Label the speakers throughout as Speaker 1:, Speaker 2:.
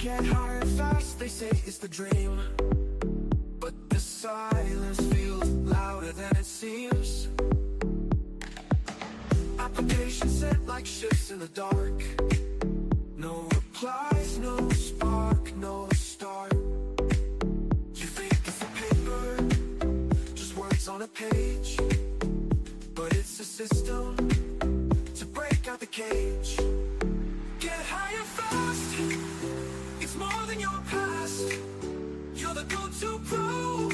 Speaker 1: Get higher fast, they say it's the dream, but the silence feels louder than it seems. Applications sent like ships in the dark. No replies, no spark, no start. You think it's a paper, just words on a page, but it's a system to break out the cage. Get higher fast, it's more than your past. You're the go-to pro,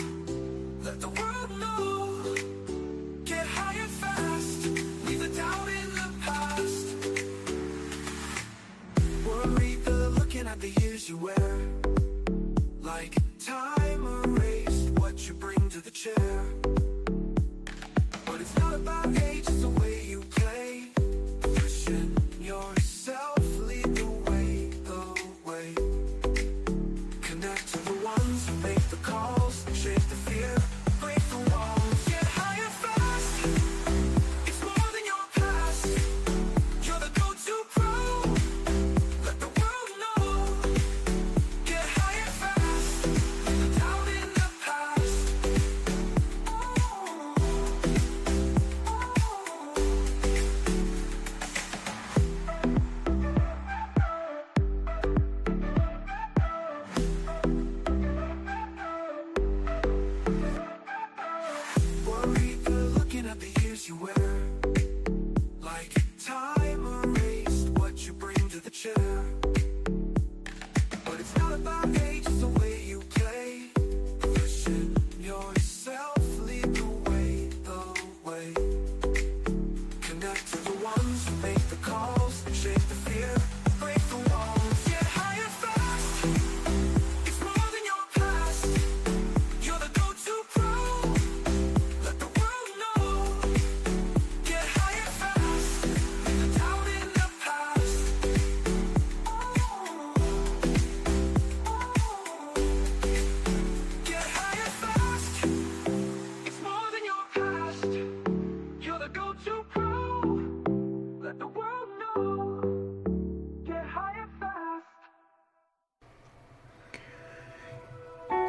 Speaker 1: let the world know. Get higher fast, leave the doubt in the past. Worried they're looking at the years you wear, like time erased what you bring to the chair. But it's not about age, it's the way you play. Pushing yourself, lead the way, the way. Connect to the ones who make the calls, shake the fear, break the walls. Get higher fast, it's more than your past. You're the go-to pro, let the world know.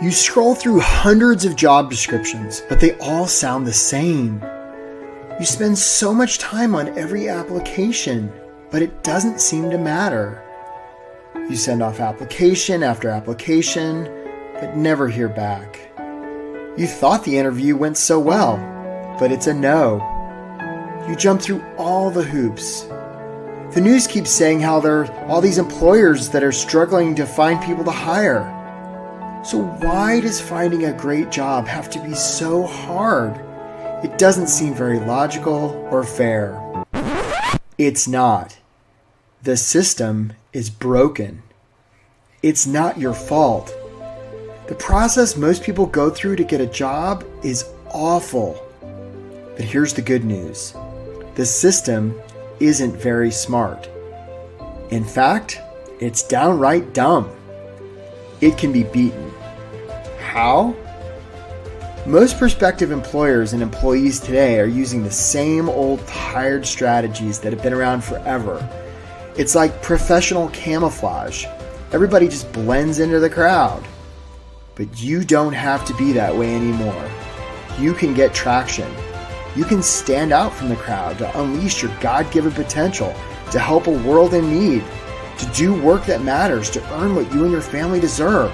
Speaker 2: You scroll through hundreds of job descriptions, but they all sound the same. You spend so much time on every application, but it doesn't seem to matter. You send off application after application, but never hear back. You thought the interview went so well, but it's a no. You jump through all the hoops. The news keeps saying how there are all these employers that are struggling to find people to hire. So why does finding a great job have to be so hard? It doesn't seem very logical or fair. It's not. The system is broken. It's not your fault. The process most people go through to get a job is awful. But here's the good news. The system isn't very smart. In fact, it's downright dumb. It can be beaten. How? Most prospective employers and employees today are using the same old tired strategies that have been around forever. It's like professional camouflage. Everybody just blends into the crowd. But you don't have to be that way anymore. You can get traction. You can stand out from the crowd to unleash your God-given potential, to help a world in need, to do work that matters, to earn what you and your family deserve.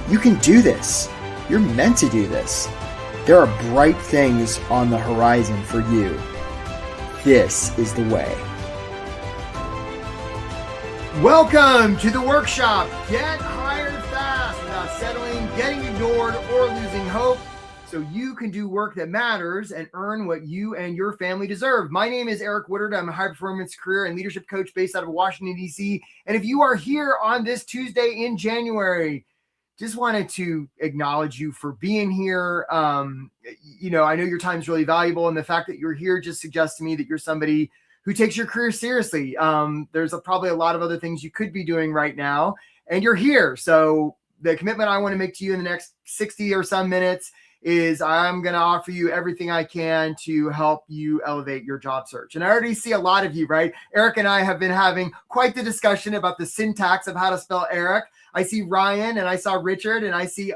Speaker 2: You can do this. You're meant to do this. There are bright things on the horizon for you. This is the way. Welcome to the workshop. Get hired fast without settling, getting ignored, or losing hope, so you can do work that matters and earn what you and your family deserve. My name is Eric Woodard. I'm a high-performance career and leadership coach based out of Washington, D.C. And if you are here on this Tuesday in January, just wanted to acknowledge you for being here. I know your time is really valuable, and the fact that you're here just suggests to me that you're somebody who takes your career seriously. There's probably a lot of other things you could be doing right now, and you're here. So the commitment I want to make to you in the next 60 or some minutes is I'm going to offer you everything I can to help you elevate your job search. And I already see a lot of you, right? Eric and I have been having quite the discussion about the syntax of how to spell Eric. I see Ryan and I saw Richard and I see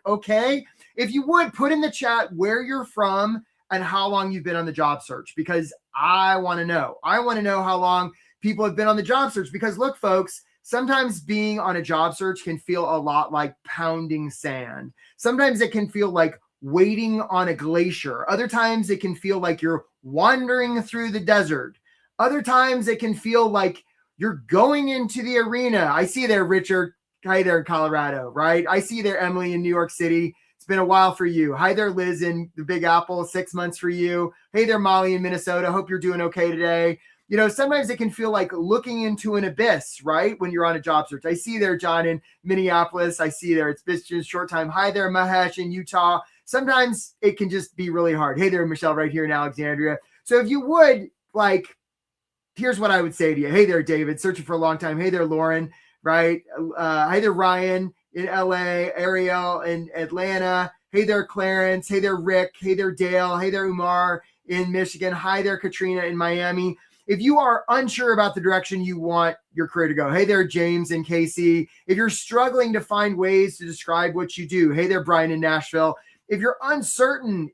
Speaker 2: okay. If you would put in the chat where you're from and how long you've been on the job search, because I want to know. I want to know how long people have been on the job search, because look, folks, sometimes being on a job search can feel a lot like pounding sand. Sometimes it can feel like waiting on a glacier. Other times it can feel like you're wandering through the desert. Other times it can feel like you're going into the arena. I see there, Richard. Hi there in Colorado, right? I see there, Emily in New York City. It's been a while for you. Hi there, Liz in the Big Apple, 6 months for you. Hey there, Molly in Minnesota. Hope you're doing okay today. Sometimes it can feel like looking into an abyss, right? When you're on a job search. I see there, John in Minneapolis. I see there, it's been a short time. Hi there, Mahesh in Utah. Sometimes it can just be really hard. Hey there, Michelle right here in Alexandria. So if you would, here's what I would say to you. Hey there, David, searching for a long time. Hey there, Lauren, right? Hi there, Ryan in LA, Ariel in Atlanta. Hey there, Clarence. Hey there, Rick. Hey there, Dale. Hey there, Umar in Michigan. Hi there, Katrina in Miami. If you are unsure about the direction you want your career to go, hey there, James and Casey. If you're struggling to find ways to describe what you do, hey there, Brian in Nashville. If you're uncertain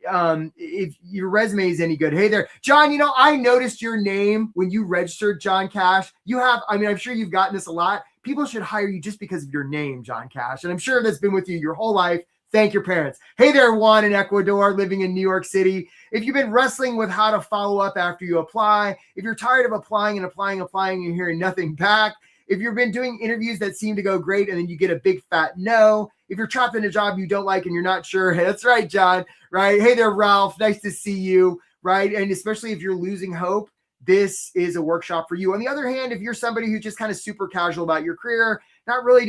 Speaker 2: if your resume is any good, hey there, John, I noticed your name when you registered, John Cash. I'm sure you've gotten this a lot. People should hire you just because of your name, John Cash. And I'm sure that's been with you your whole life. Thank your parents. Hey there, Juan in Ecuador, living in New York City. If you've been wrestling with how to follow up after you apply, if you're tired of applying and you're hearing nothing back, if you've been doing interviews that seem to go great and then you get a big fat no, if you're trapped in a job you don't like and you're not sure, hey, that's right, John, right? Hey there, Ralph, nice to see you, right? And especially if you're losing hope, this is a workshop for you. On the other hand, if you're somebody who's just kind of super casual about your career, not really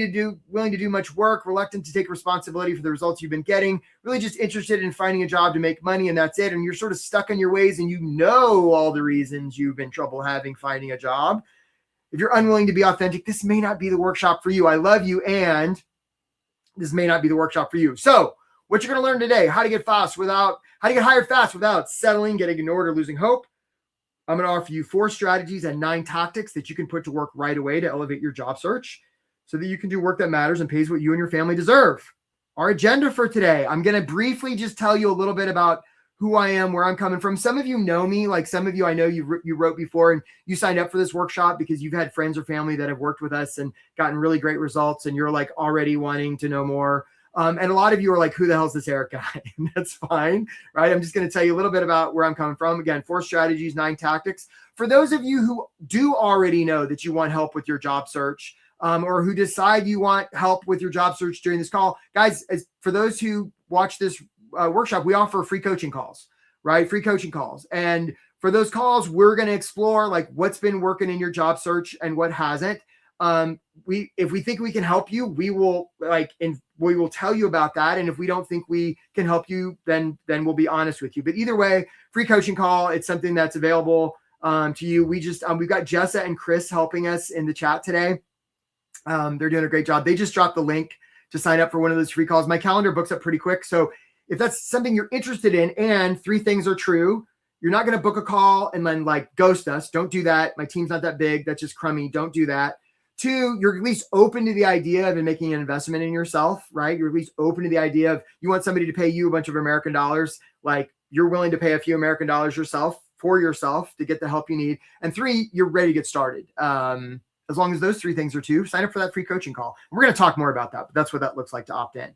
Speaker 2: willing to do much work, reluctant to take responsibility for the results you've been getting, really just interested in finding a job to make money and that's it, and you're sort of stuck in your ways and you know all the reasons you've been trouble having finding a job, if you're unwilling to be authentic, this may not be the workshop for you. I love you, and this may not be the workshop for you. So what you're going to learn today, how to get hired fast without settling, getting ignored, or losing hope. I'm going to offer you 4 strategies and 9 tactics that you can put to work right away to elevate your job search so that you can do work that matters and pays what you and your family deserve. Our agenda for today, I'm going to briefly just tell you a little bit about who I am, where I'm coming from. Some of you know me, like some of you I know you wrote before and you signed up for this workshop because you've had friends or family that have worked with us and gotten really great results, and you're like already wanting to know more. And a lot of you are like, who the hell is this Eric guy? And that's fine, right? I'm just going to tell you a little bit about where I'm coming from. Again, 4 strategies, 9 tactics. For those of you who do already know that you want help with your job search, or who decide you want help with your job search during this call, guys, for those who watch this workshop, we offer free coaching calls, right? Free coaching calls. And for those calls, we're going to explore like what's been working in your job search and what hasn't. If we think we can help you, we will tell you about that. And if we don't think we can help you, then we'll be honest with you. But either way, free coaching call, it's something that's available to you. We've got Jessa and Chris helping us in the chat today. They're doing a great job. They just dropped the link to sign up for one of those free calls. My calendar books up pretty quick. So if that's something you're interested in, and 3 things are true, you're not going to book a call and then like ghost us. Don't do that. My team's not that big. That's just crummy. Don't do that. 2, you're at least open to the idea of making an investment in yourself, right? You're at least open to the idea of you want somebody to pay you a bunch of American dollars. Like you're willing to pay a few American dollars for yourself to get the help you need. And 3, you're ready to get started. As long as those 3 things are true, sign up for that free coaching call. We're going to talk more about that, but that's what that looks like to opt in.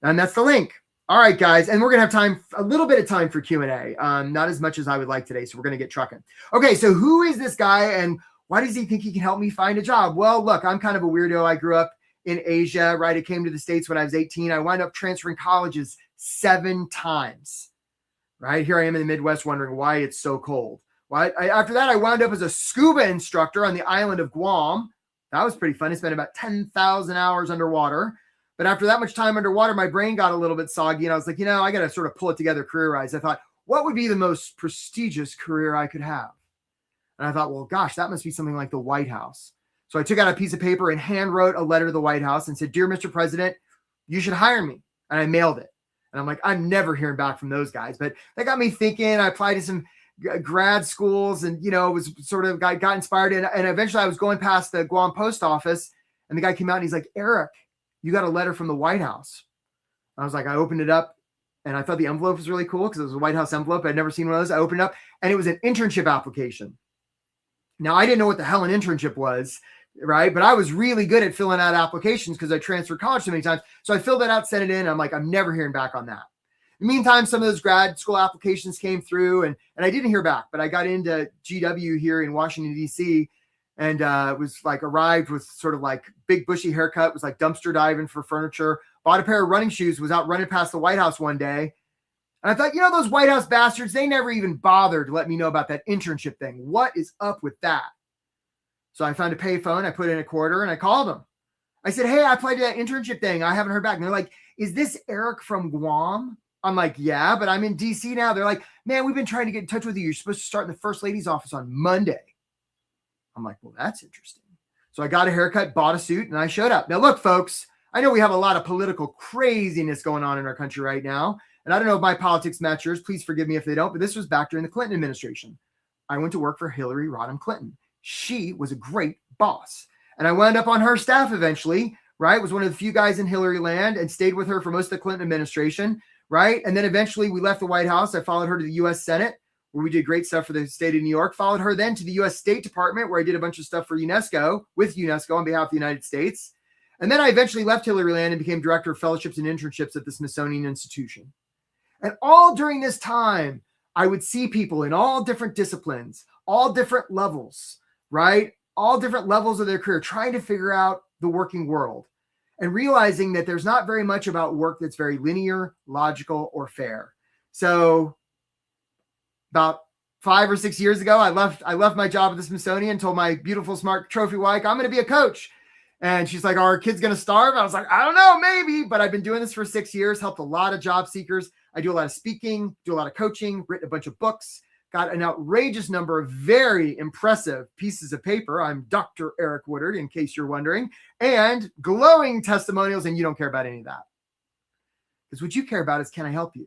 Speaker 2: And that's the link. All right, guys. And we're going to have a little bit of time for Q&A. Not as much as I would like today. So we're going to get trucking. Okay. So who is this guy and why does he think he can help me find a job? Well, look, I'm kind of a weirdo. I grew up in Asia, right? I came to the States when I was 18. I wound up transferring colleges 7 times, right? Here I am in the Midwest wondering why it's so cold. Well, after that, I wound up as a scuba instructor on the island of Guam. That was pretty fun. I spent about 10,000 hours underwater. But after that much time underwater, my brain got a little bit soggy. And I was like, I got to sort of pull it together career-wise. I thought, what would be the most prestigious career I could have? And I thought, well, gosh, that must be something like the White House. So I took out a piece of paper and hand wrote a letter to the White House and said, "Dear Mr. President, you should hire me." And I mailed it. And I'm like, I'm never hearing back from those guys. But that got me thinking. I applied to some grad schools and, was sort of got inspired. And eventually I was going past the Guam post office and the guy came out and he's like, "Eric, you got a letter from the White House." I was like, I opened it up and I thought the envelope was really cool because it was a White House envelope. I'd never seen one of those. I opened it up and it was an internship application. Now I didn't know what the hell an internship was, right? But I was really good at filling out applications because I transferred college so many times. So I filled that out, sent it in. I'm like, I'm never hearing back on that. In the meantime, some of those grad school applications came through and I didn't hear back, but I got into GW here in Washington, D.C. and was like arrived with sort of like big bushy haircut, was like dumpster diving for furniture, bought a pair of running shoes, was out running past the White House one day. And I thought, those White House bastards, they never even bothered to let me know about that internship thing. What is up with that? So I found a payphone, I put in a quarter and I called them. I said, "Hey, I applied to that internship thing. I haven't heard back." And they're like, "Is this Eric from Guam?" I'm like, "Yeah, but I'm in DC now." They're like, "Man, we've been trying to get in touch with you. You're supposed to start in the First Lady's office on Monday." I'm like, "Well, that's interesting." So I got a haircut, bought a suit, and I showed up. Now, look, folks, I know we have a lot of political craziness going on in our country right now. And I don't know if my politics match yours. Please forgive me if they don't. But this was back during the Clinton administration. I went to work for Hillary Rodham Clinton. She was a great boss. And I wound up on her staff eventually, right? Was one of the few guys in Hillary land and stayed with her for most of the Clinton administration, right? And then eventually we left the White House. I followed her to the U.S. Senate, where we did great stuff for the state of New York. Followed her then to the U.S. State Department, where I did a bunch of stuff for UNESCO, with UNESCO on behalf of the United States. And then I eventually left Hillary land and became director of fellowships and internships at the Smithsonian Institution. And all during this time, I would see people in all different disciplines, all different levels, right? All different levels of their career, trying to figure out the working world and realizing that there's not very much about work that's very linear, logical, or fair. So about 5 or 6 years ago, I left my job at the Smithsonian and told my beautiful, smart trophy wife, "I'm going to be a coach." And she's like, "Are our kids going to starve?" I was like, "I don't know, maybe." But I've been doing this for 6 years, helped a lot of job seekers. I do a lot of speaking, do a lot of coaching, written a bunch of books, got an outrageous number of very impressive pieces of paper. I'm Dr. Eric Woodard, in case you're wondering, and glowing testimonials. And you don't care about any of that. Because what you care about is, can I help you?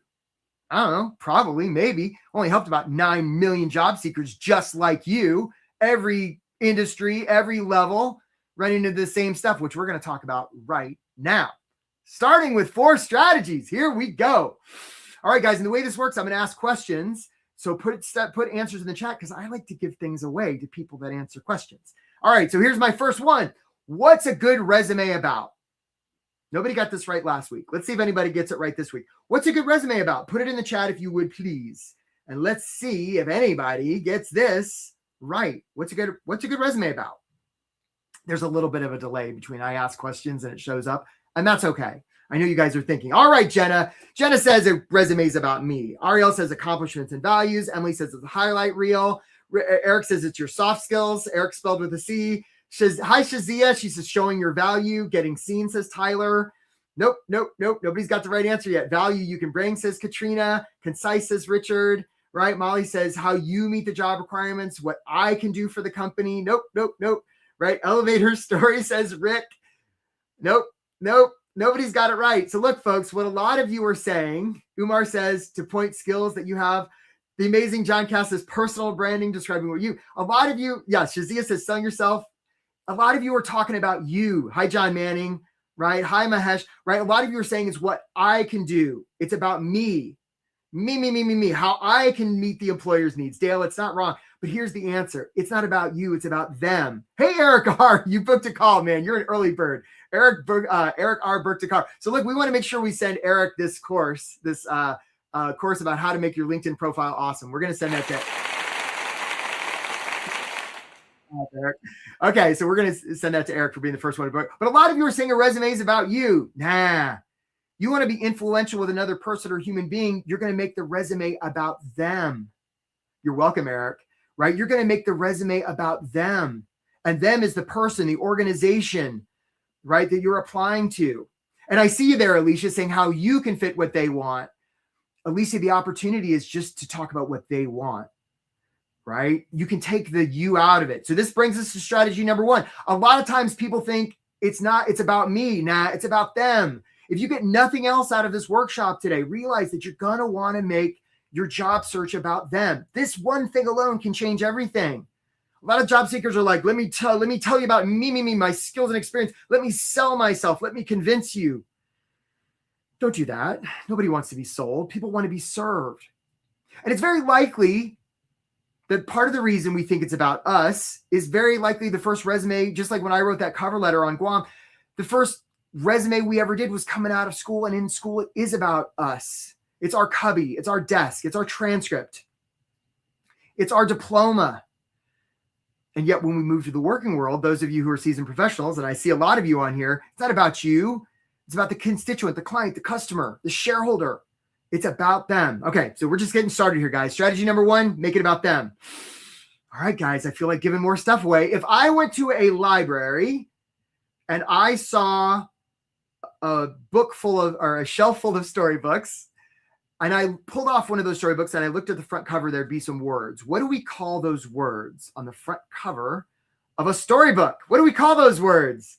Speaker 2: I don't know, probably, maybe. Only helped about 9 million job seekers just like you, every industry, every level, running into the same stuff, which we're going to talk about right now. starting with 4 strategies. Here we go. All right, guys. And the way this works, I'm going to ask questions. So put answers in the chat because I like to give things away to people that answer questions. All right. So here's my first one. What's a good resume about? Nobody got this right last week. Let's see if anybody gets it right this week. What's a good resume about? Put it in the chat if you would, please. And let's see if anybody gets this right. What's a good resume about? There's a little bit of a delay between I ask questions and it shows up, and that's okay. I know you guys are thinking, all right, Jenna. Jenna says a resume is about me. Ariel says accomplishments and values. Emily says it's a highlight reel. Eric says it's your soft skills. Eric spelled with a C. Hi, Shazia. She says showing your value. Getting seen, says Tyler. Nope. Nobody's got the right answer yet. Value you can bring, says Katrina. Concise, says Richard. Right? Molly says how you meet the job requirements. What I can do for the company. Nope. Right? Elevator story, says Rick. Nope. Nobody's got it right. So look, folks, what a lot of you are saying, Umar says to point skills that you have. The amazing John Cass says personal branding, describing what you, a lot of you, yeah, Shazia says selling yourself. A lot of you are talking about you. Hi, John Manning, right? Hi, Mahesh, right? A lot of you are saying it's what I can do. It's about me, how I can meet the employer's needs. Dale, it's not wrong, but here's the answer. It's not about you. It's about them. Hey, Eric R., you booked a call, man. You're an early bird. Eric R. booked a car. So look, we want to make sure we send Eric this course, course about how to make your LinkedIn profile awesome. We're going to send that to Eric. Okay, so we're going to send that to Eric for being the first one to book. But a lot of you are saying a resume is about you. Nah. You want to be influential with another person or human being, you're going to make the resume about them. You're welcome, Eric. Right? You're going to make the resume about them. And them is the person, the organization, right, that you're applying to. And I see you there, Alicia, saying how you can fit what they want. Alicia, the opportunity is just to talk about what they want, right? You can take the you out of it. So this brings us to strategy number 1. A lot of times people think it's about me. Nah, it's about them. If you get nothing else out of this workshop today, realize that you're going to want to make your job search about them. This one thing alone can change everything. A lot of job seekers are like, let me tell you about me, my skills and experience. Let me sell myself. Let me convince you. Don't do that. Nobody wants to be sold. People want to be served. And it's very likely that part of the reason we think it's about us is very likely the first resume, just like when I wrote that cover letter on Guam, the first resume we ever did was coming out of school, and in school it is about us. It's our cubby, it's our desk, it's our transcript, it's our diploma. And yet when we move to the working world, those of you who are seasoned professionals, and I see a lot of you on here, it's not about you. It's about the constituent, the client, the customer, the shareholder. It's about them. Okay, so we're just getting started here, guys. Strategy number 1, make it about them. All right, guys, I feel like giving more stuff away. If I went to a library and I saw a shelf full of storybooks, and I pulled off one of those storybooks and I looked at the front cover, there'd be some words. What do we call those words on the front cover of a storybook? What do we call those words?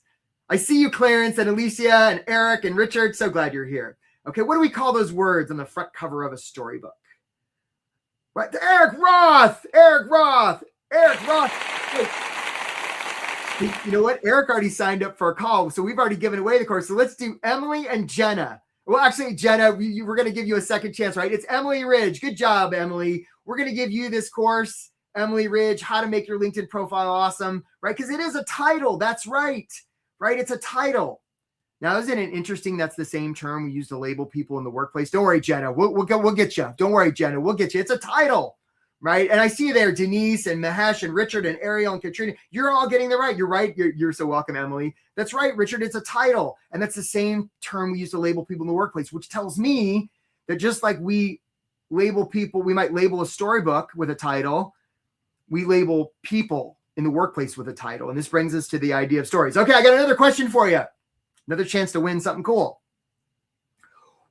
Speaker 2: I see you, Clarence and Alicia and Eric and Richard. So glad you're here. Okay, what do we call those words on the front cover of a storybook? Right, Eric Roth. Hey, you know what? Eric already signed up for a call, so we've already given away the course. So let's do Emily and Jenna. Well, actually, Jenna, we're going to give you a second chance, right? It's Emily Ridge. Good job, Emily. We're going to give you this course, Emily Ridge, how to make your LinkedIn profile awesome, right? Because it is a title. That's right. Right? It's a title. Now, isn't it interesting? That's the same term we use to label people in the workplace. Don't worry, Jenna. We'll get you. Don't worry, Jenna. We'll get you. It's a title, right? And I see you there, Denise and Mahesh and Richard and Ariel and Katrina. You're all getting it right. You're right. You're so welcome, Emily. That's right, Richard. It's a title. And that's the same term we use to label people in the workplace, which tells me that just like we label people, we might label a storybook with a title. We label people in the workplace with a title. And this brings us to the idea of stories. Okay, I got another question for you. Another chance to win something cool.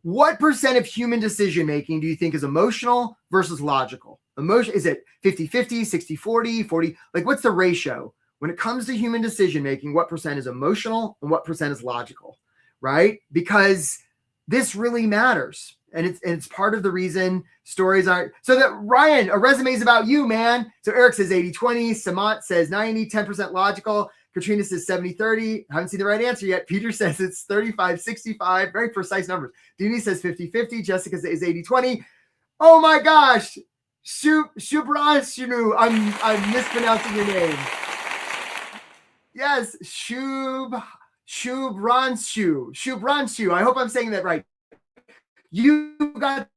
Speaker 2: What percent of human decision-making do you think is emotional versus logical? Emotion, is it 50-50, 60-40, 40? Like, what's the ratio? When it comes to human decision-making, what percent is emotional and what percent is logical, right? Because this really matters. And it's part of the reason stories aren't. So that Ryan, a resume is about you, man. So Eric says 80-20, Samant says 90, 10% logical, Katrina says 70-30. Haven't seen the right answer yet. Peter says it's 35-65. Very precise numbers. Dini says 50-50. Jessica says 80-20. Oh my gosh. Shubranshinu. I'm mispronouncing your name. Yes, Shubranchu. I hope I'm saying that right. You got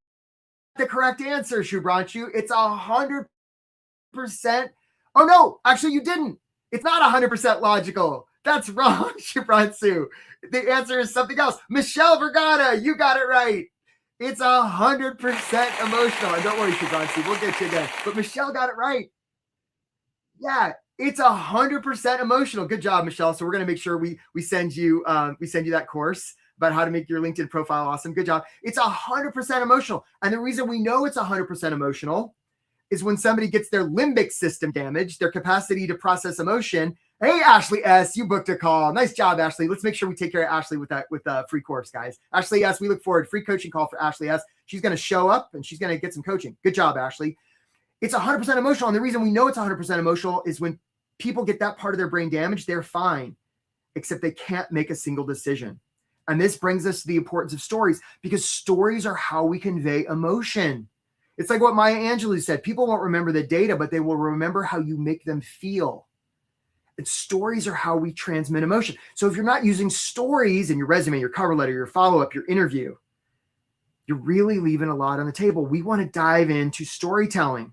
Speaker 2: the correct answer, Shubranchu. It's 100%. Oh no, actually you didn't. It's not 100% logical. That's wrong, Shubranchu. The answer is something else. Michelle Vergata, you got it right. It's 100% emotional. And don't worry, Shubranchu, we'll get you again. But Michelle got it right. Yeah. It's 100% emotional. Good job, Michelle. So we're going to make sure we send you that course about how to make your LinkedIn profile awesome. Good job. It's 100% emotional. And the reason we know it's 100% emotional is when somebody gets their limbic system damaged, their capacity to process emotion. Hey, Ashley S., you booked a call. Nice job, Ashley. Let's make sure we take care of Ashley with the free course, guys. Ashley S., we look forward. Free coaching call for Ashley S. She's going to show up and she's going to get some coaching. Good job, Ashley. It's 100% emotional. And the reason we know it's 100% emotional is when people get that part of their brain damaged, they're fine, except they can't make a single decision. And this brings us to the importance of stories, because stories are how we convey emotion. It's like what Maya Angelou said. People won't remember the data, but they will remember how you make them feel. And stories are how we transmit emotion. So if you're not using stories in your resume, your cover letter, your follow-up, your interview, you're really leaving a lot on the table. We want to dive into storytelling.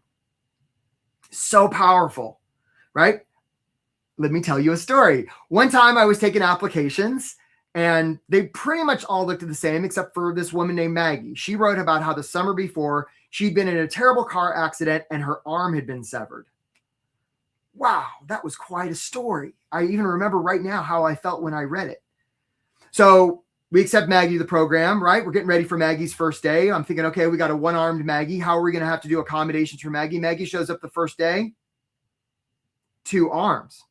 Speaker 2: So powerful, right? Let me tell you a story. One time I was taking applications and they pretty much all looked the same except for this woman named Maggie. She wrote about how the summer before she'd been in a terrible car accident and her arm had been severed. Wow, that was quite a story. I even remember right now how I felt when I read it. So we accept Maggie to the program, right? We're getting ready for Maggie's first day. I'm thinking, okay, we got a one-armed Maggie. How are we going to have to do accommodations for Maggie? Maggie shows up the first day, 2 arms.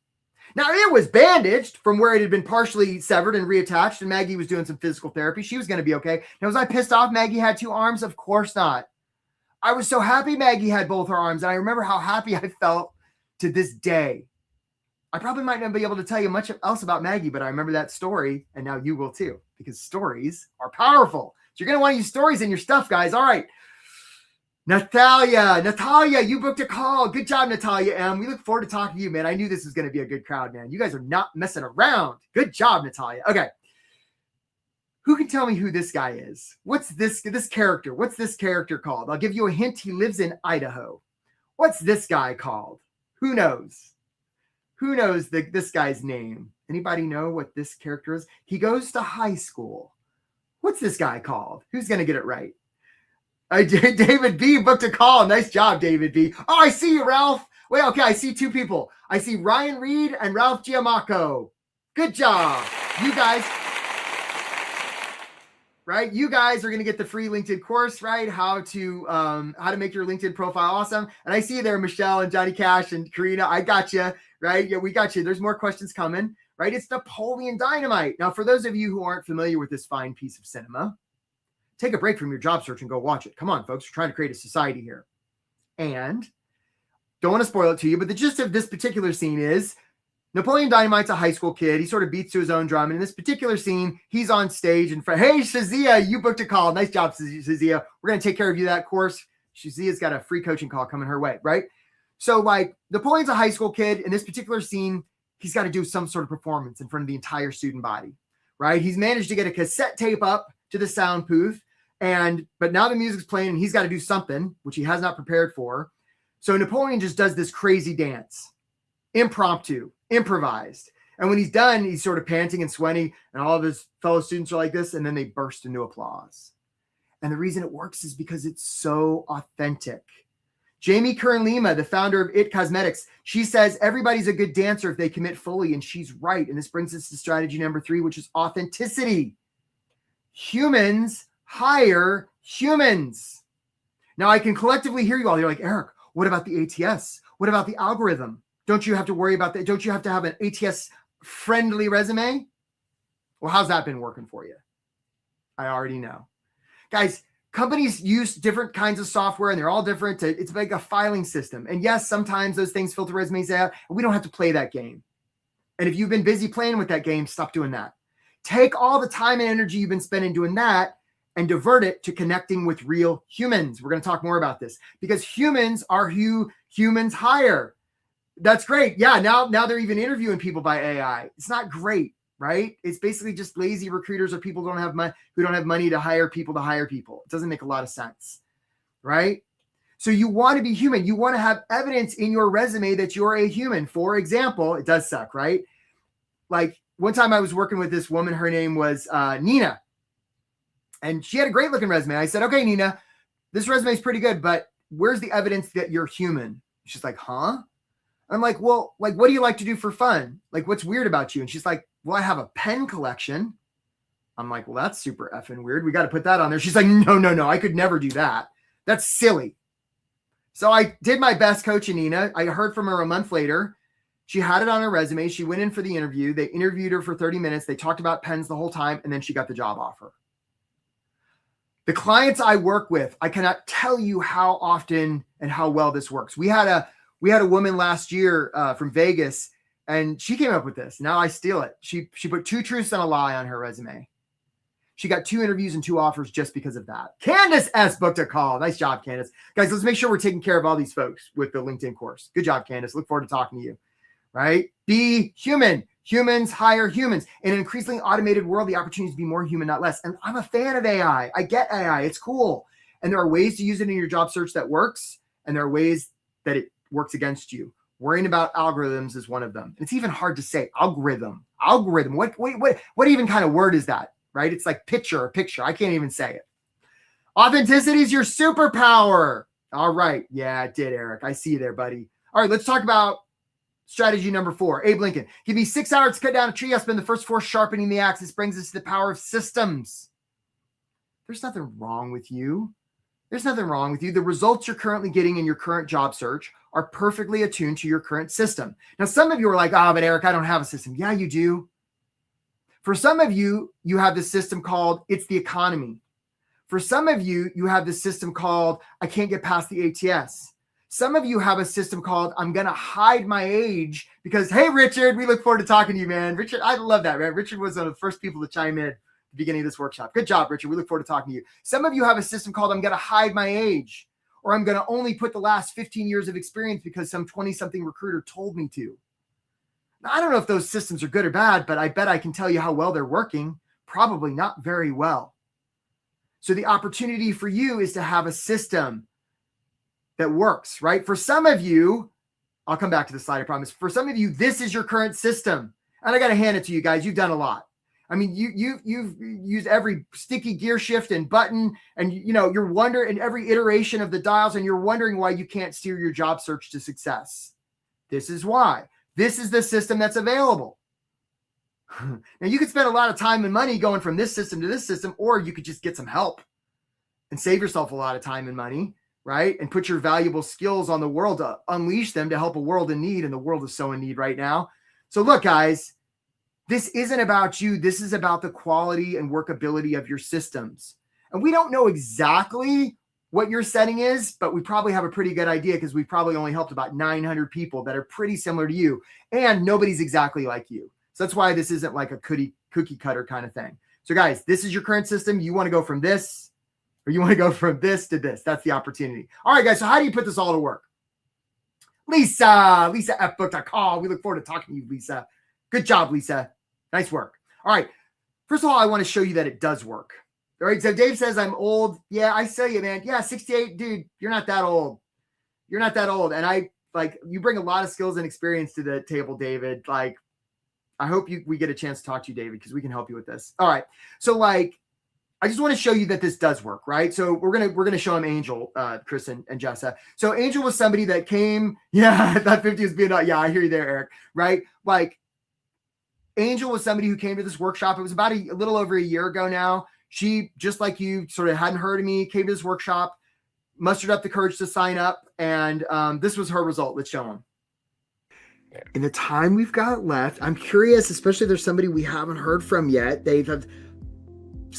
Speaker 2: Now, it was bandaged from where it had been partially severed and reattached, and Maggie was doing some physical therapy. She was going to be okay. Now, was I pissed off Maggie had 2 arms? Of course not. I was so happy Maggie had both her arms, and I remember how happy I felt to this day. I probably might not be able to tell you much else about Maggie, but I remember that story, and now you will too, because stories are powerful. So you're going to want to use stories in your stuff, guys. All right. Natalia, you booked a call. Good job, Natalia M. We look forward to talking to you, man. I knew this was going to be a good crowd, man. You guys are not messing around. Good job, Natalia. Okay. Who can tell me who this guy is? What's this character? What's this character called? I'll give you a hint. He lives in Idaho. What's this guy called? Who knows? Who knows this guy's name? Anybody know what this character is? He goes to high school. What's this guy called? Who's going to get it right? David B booked a call. Nice job, David B. Oh, I see you, Ralph. Wait, okay, I see 2 people. I see Ryan Reed and Ralph Giamacco. Good job. You guys, right? You guys are going to get the free LinkedIn course, right? How to make your LinkedIn profile awesome. And I see you there, Michelle and Johnny Cash and Karina. I got you, right? Yeah, we got you. There's more questions coming, right? It's Napoleon Dynamite. Now, for those of you who aren't familiar with this fine piece of cinema, take a break from your job search and go watch it. Come on, folks. We're trying to create a society here. And don't want to spoil it to you, but the gist of this particular scene is Napoleon Dynamite's a high school kid. He sort of beats to his own drum. And in this particular scene, he's on stage in front. Hey, Shazia, you booked a call. Nice job, Shazia. We're going to take care of you that course. Shazia's got a free coaching call coming her way, right? So like Napoleon's a high school kid. In this particular scene, he's got to do some sort of performance in front of the entire student body, right? He's managed to get a cassette tape up to the sound booth. But now the music's playing and he's got to do something, which he has not prepared for. So Napoleon just does this crazy dance, impromptu, improvised. And when he's done, he's sort of panting and sweaty and all of his fellow students are like this. And then they burst into applause. And the reason it works is because it's so authentic. Jamie Kern-Lima, the founder of IT Cosmetics, she says everybody's a good dancer if they commit fully. And she's right. And this brings us to strategy number 3, which is authenticity. Humans hire humans. Now I can collectively hear you all. You're like, Eric, what about the ATS? What about the algorithm? Don't you have to worry about that? Don't you have to have an ATS friendly resume? Well, how's that been working for you? I already know. Guys, companies use different kinds of software and they're all different. It's like a filing system. And yes, sometimes those things filter resumes out and we don't have to play that game. And if you've been busy playing with that game, stop doing that. Take all the time and energy you've been spending doing that and divert it to connecting with real humans. We're going to talk more about this because humans are who humans hire. That's great. Yeah, now they're even interviewing people by AI. It's not great, right? It's basically just lazy recruiters or people who don't have money to hire people to hire people. It doesn't make a lot of sense, right? So you want to be human. You want to have evidence in your resume that you're a human. For example, it does suck, right? Like one time I was working with this woman, her name was Nina. And she had a great looking resume. I said, okay, Nina, this resume is pretty good, but where's the evidence that you're human? She's like, huh? I'm like, well, like, what do you like to do for fun? Like, what's weird about you? And she's like, well, I have a pen collection. I'm like, well, that's super effing weird. We got to put that on there. She's like, no, I could never do that. That's silly. So I did my best coaching Nina. I heard from her a month later. She had it on her resume. She went in for the interview. They interviewed her for 30 minutes. They talked about pens the whole time. And then she got the job offer. The clients I work with, I cannot tell you how often and how well this works. We had a woman last year from Vegas, and she came up with this. Now I steal it. She put 2 truths and a lie on her resume. She got 2 interviews and 2 offers just because of that. Candace S. booked a call. Nice job, Candace. Guys, let's make sure we're taking care of all these folks with the LinkedIn course. Good job, Candace. Look forward to talking to you, right? Be human. Humans hire humans. In an increasingly automated world, the opportunity is to be more human, not less. And I'm a fan of AI. I get AI. It's cool. And there are ways to use it in your job search that works. And there are ways that it works against you. Worrying about algorithms is one of them. And it's even hard to say algorithm. What even kind of word is that, right? It's like picture. I can't even say it. Authenticity is your superpower. All right. Yeah, it did, Eric. I see you there, buddy. All right, let's talk about strategy number 4. Abe Lincoln. Give me 6 hours to cut down a tree. I'll spend the first 4 sharpening the axe. This brings us to the power of systems. There's nothing wrong with you. The results you're currently getting in your current job search are perfectly attuned to your current system. Now, some of you are like, but Eric, I don't have a system. Yeah, you do. For some of you, you have this system called it's the economy. For some of you, you have this system called I can't get past the ATS. Some of you have a system called I'm going to hide my age because, hey, Richard, we look forward to talking to you, man. Richard, I love that, man. Richard was one of the first people to chime in at the beginning of this workshop. Good job, Richard. We look forward to talking to you. Some of you have a system called I'm going to hide my age, or I'm going to only put the last 15 years of experience because some 20-something recruiter told me to. Now, I don't know if those systems are good or bad, but I bet I can tell you how well they're working. Probably not very well. So the opportunity for you is to have a system that works, right? For some of you, I'll come back to the slide, I promise. For some of you, this is your current system. And I got to hand it to you guys. You've done a lot. I mean, you've used every sticky gear shift and button, and you're wondering in every iteration of the dials, and you're wondering why you can't steer your job search to success. This is why. This is the system that's available. Now, you could spend a lot of time and money going from this system to this system, or you could just get some help and save yourself a lot of time and money, right? And put your valuable skills on the world to unleash them to help a world in need. And the world is so in need right now. So look, guys, this isn't about you. This is about the quality and workability of your systems. And we don't know exactly what your setting is, but we probably have a pretty good idea because we probably only helped about 900 people that are pretty similar to you. And nobody's exactly like you. So that's why this isn't like a cookie cutter kind of thing. So guys, this is your current system. You want to go from this, or you want to go from this to this. That's the opportunity. All right, guys. So how do you put this all to work? Lisa F booked a call. We look forward to talking to you, Lisa. Good job, Lisa. Nice work. All right. First of all, I want to show you that it does work. All right. So Dave says I'm old. Yeah, I see you, man. Yeah, 68, dude. You're not that old. And you bring a lot of skills and experience to the table, David. Like, I hope we get a chance to talk to you, David, because we can help you with this. All right. So I just want to show you that this does work, right? So we're gonna show him Angel, Chris and Jessa. So Angel was somebody that came. Yeah, that 50 was being. Yeah, I hear you there, Eric. Right? Like Angel was somebody who came to this workshop. It was about a little over a year ago now. She, just like you, sort of hadn't heard of me, came to this workshop, mustered up the courage to sign up, and this was her result. Let's show him. In the time we've got left, I'm curious, especially if there's somebody we haven't heard from yet. They've had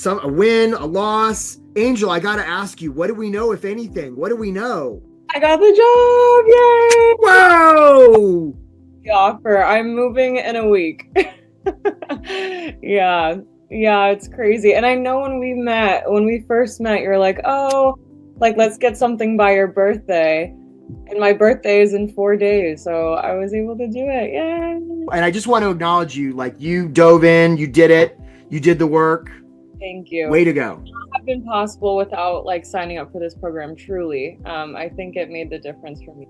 Speaker 2: a win, a loss. Angel, I got to ask you, what do we know, if anything? What do we know?
Speaker 3: I got the job. Yay!
Speaker 2: Whoa!
Speaker 3: the offer. I'm moving in a week. Yeah. Yeah, it's crazy. And I know when we first met, you're like, oh, like, let's get something by your birthday. And my birthday is in 4 days, so I was able to do it. Yay.
Speaker 2: And I just want to acknowledge you. Like, you dove in, you did it, you did the work.
Speaker 3: Thank you.
Speaker 2: Way to go.
Speaker 3: It would not have been possible without like signing up for this program, truly. I think it made the difference for me.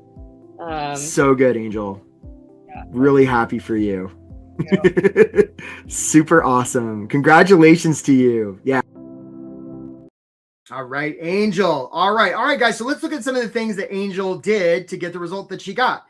Speaker 2: So good, Angel.
Speaker 3: Yeah.
Speaker 2: Really happy for you. Super awesome. Congratulations to you. Yeah. All right, Angel. All right, guys. So let's look at some of the things that Angel did to get the result that she got.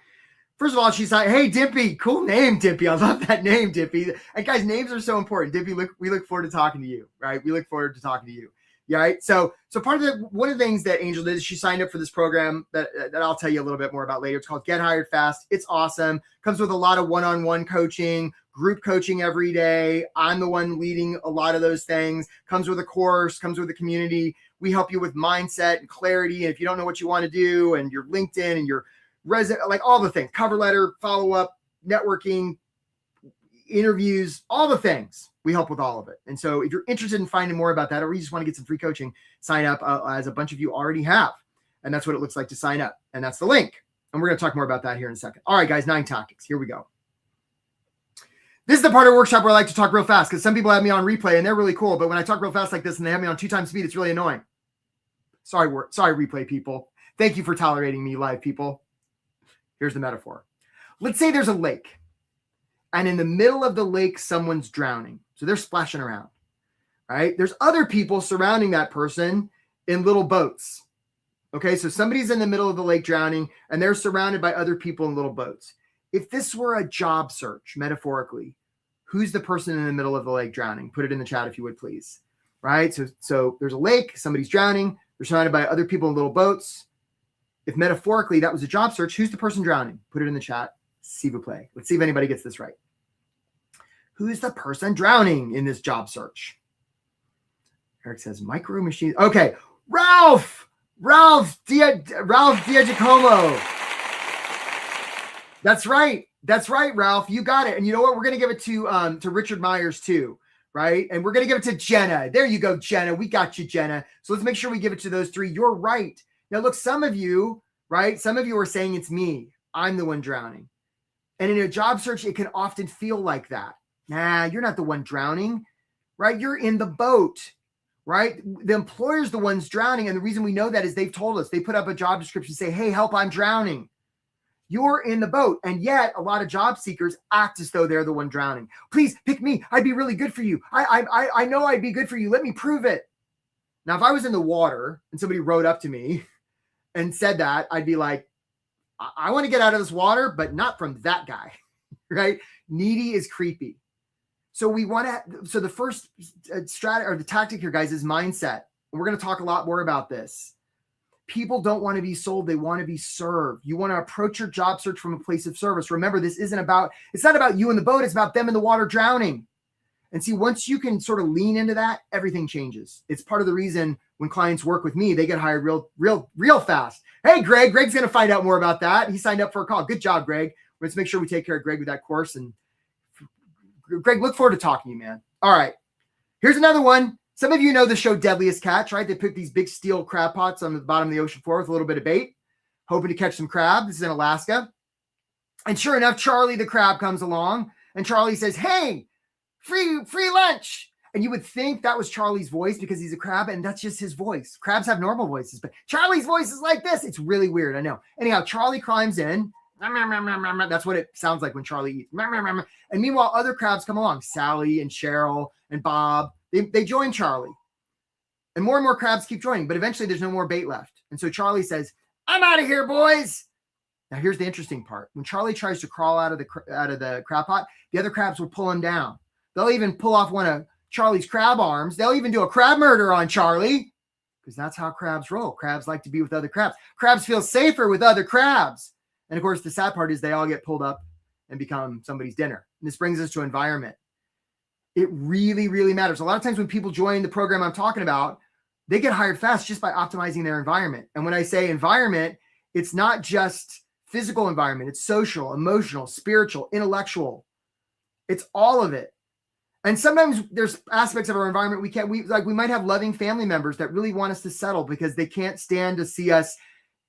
Speaker 2: First of all, she's like, hey, Dimpy, cool name, Dimpy. I love that name, Dimpy. And guys, names are so important. Dimpy, we look forward to talking to you, right? We look forward to talking to you. Yeah, right. So part of one of the things that Angel did is she signed up for this program that I'll tell you a little bit more about later. It's called Get Hired Fast. It's awesome. Comes with a lot of one-on-one coaching, group coaching every day. I'm the one leading a lot of those things. Comes with a course, comes with a community. We help you with mindset and clarity. And if you don't know what you want to do, and your LinkedIn and your resume, like all the things, cover letter, follow up, networking, interviews, all the things, we help with all of it. And so if you're interested in finding more about that, or you just want to get some free coaching, sign up as a bunch of you already have. And that's what it looks like to sign up. And that's the link. And we're going to talk more about that here in a second. All right, guys, 9 tactics. Here we go. This is the part of the workshop where I like to talk real fast, because some people have me on replay and they're really cool. But when I talk real fast like this and they have me on 2 times speed, it's really annoying. Sorry, replay people. Thank you for tolerating me, live people. Here's the metaphor. Let's say there's a lake, and in the middle of the lake, someone's drowning. So they're splashing around, right? There's other people surrounding that person in little boats. Okay, so somebody's in the middle of the lake drowning, and they're surrounded by other people in little boats. If this were a job search, metaphorically, who's the person in the middle of the lake drowning? Put it in the chat if you would, please. Right? So there's a lake, somebody's drowning, they're surrounded by other people in little boats. If metaphorically that was a job search, who's the person drowning? Put it in the chat. S'il vous plaît. Let's see if anybody gets this right. Who's the person drowning in this job search? Eric says micro machines. Okay, Ralph Diagiacomo. That's right, Ralph. You got it. And you know what? We're gonna give it to Richard Myers too, right? And we're gonna give it to Jenna. There you go, Jenna. We got you, Jenna. So let's make sure we give it to those 3. You're right. Now, look, some of you, right? Some of you are saying it's me. I'm the one drowning. And in a job search, it can often feel like that. Nah, you're not the one drowning, right? You're in the boat, right? The employer's the one's drowning. And the reason we know that is they've told us. They put up a job description, say, hey, help, I'm drowning. You're in the boat. And yet a lot of job seekers act as though they're the one drowning. Please pick me. I'd be really good for you. I know I'd be good for you. Let me prove it. Now, if I was in the water and somebody rode up to me and said that, I'd be like, I want to get out of this water, but not from that guy, right? Needy is creepy. So so the first strategy or the tactic here, guys, is mindset. And we're going to talk a lot more about this. People don't want to be sold. They want to be served. You want to approach your job search from a place of service. Remember, it's not about you in the boat. It's about them in the water drowning. And see, once you can sort of lean into that, everything changes. It's part of the reason when clients work with me, they get hired real fast. Hey, Greg. Greg's going to find out more about that. He signed up for a call. Good job, Greg. Let's make sure we take care of Greg with that course. And Greg, look forward to talking to you, man. All right. Here's another one. Some of you know the show Deadliest Catch, right? They put these big steel crab pots on the bottom of the ocean floor with a little bit of bait, hoping to catch some crab. This is in Alaska. And sure enough, Charlie the crab comes along, and Charlie says, hey, free lunch. And you would think that was Charlie's voice because he's a crab, and that's just his voice. Crabs have normal voices, but Charlie's voice is like this. It's really weird, I know. Anyhow, Charlie climbs in. That's what it sounds like when Charlie eats. And meanwhile, other crabs come along. Sally and Cheryl and Bob. They join Charlie. And more crabs keep joining, but eventually there's no more bait left. And so Charlie says, I'm out of here, boys. Now here's the interesting part. When Charlie tries to crawl out of the crab pot, the other crabs will pull him down. They'll even pull off one of Charlie's crab arms. They'll even do a crab murder on Charlie, because that's how crabs roll. Crabs like to be with other crabs. Crabs feel safer with other crabs. And of course, the sad part is they all get pulled up and become somebody's dinner. And this brings us to environment. It really, really matters. A lot of times when people join the program I'm talking about, they get hired fast just by optimizing their environment. And when I say environment, it's not just physical environment. It's social, emotional, spiritual, intellectual. It's all of it. And sometimes there's aspects of our environment we might have loving family members that really want us to settle because they can't stand to see us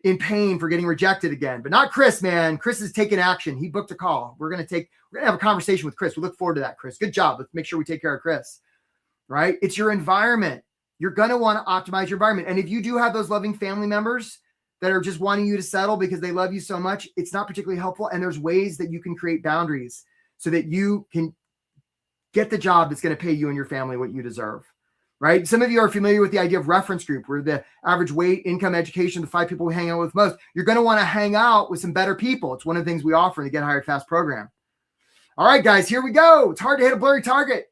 Speaker 2: in pain for getting rejected again. But not Chris, man. Chris is taking action. He booked a call. We're going to have a conversation with Chris. We look forward to that, Chris. Good job. Let's make sure we take care of Chris, right? It's your environment. You're going to want to optimize your environment. And if you do have those loving family members that are just wanting you to settle because they love you so much, it's not particularly helpful. And there's ways that you can create boundaries so that you can get the job that's going to pay you and your family what you deserve, right? Some of you are familiar with the idea of reference group, where the average weight, income, education, the 5 people we hang out with most. You're going to want to hang out with some better people. It's one of the things we offer in the Get Hired Fast program. All right, guys, here we go. It's hard to hit a blurry target,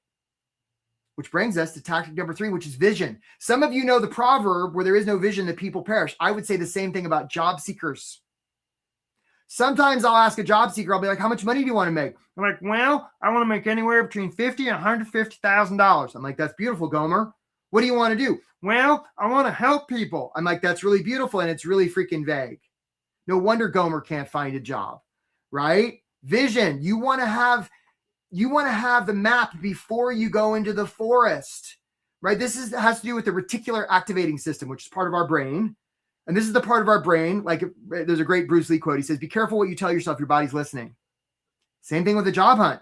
Speaker 2: which brings us to tactic number 3, which is vision. Some of you know the proverb, where there is no vision, the people perish. I would say the same thing about job seekers. Sometimes I'll ask a job seeker, I'll be like, how much money do you want to make? I'm like, well, I want to make anywhere between $50,000 and $150,000. I'm like, that's beautiful, Gomer. What do you want to do? Well, I want to help people. I'm like, that's really beautiful. And it's really freaking vague. No wonder Gomer can't find a job, right? Vision. You want to have the map before you go into the forest, right? This has to do with the reticular activating system, which is part of our brain. And this is the part of our brain, like there's a great Bruce Lee quote. He says, be careful what you tell yourself, your body's listening. Same thing with a job hunt.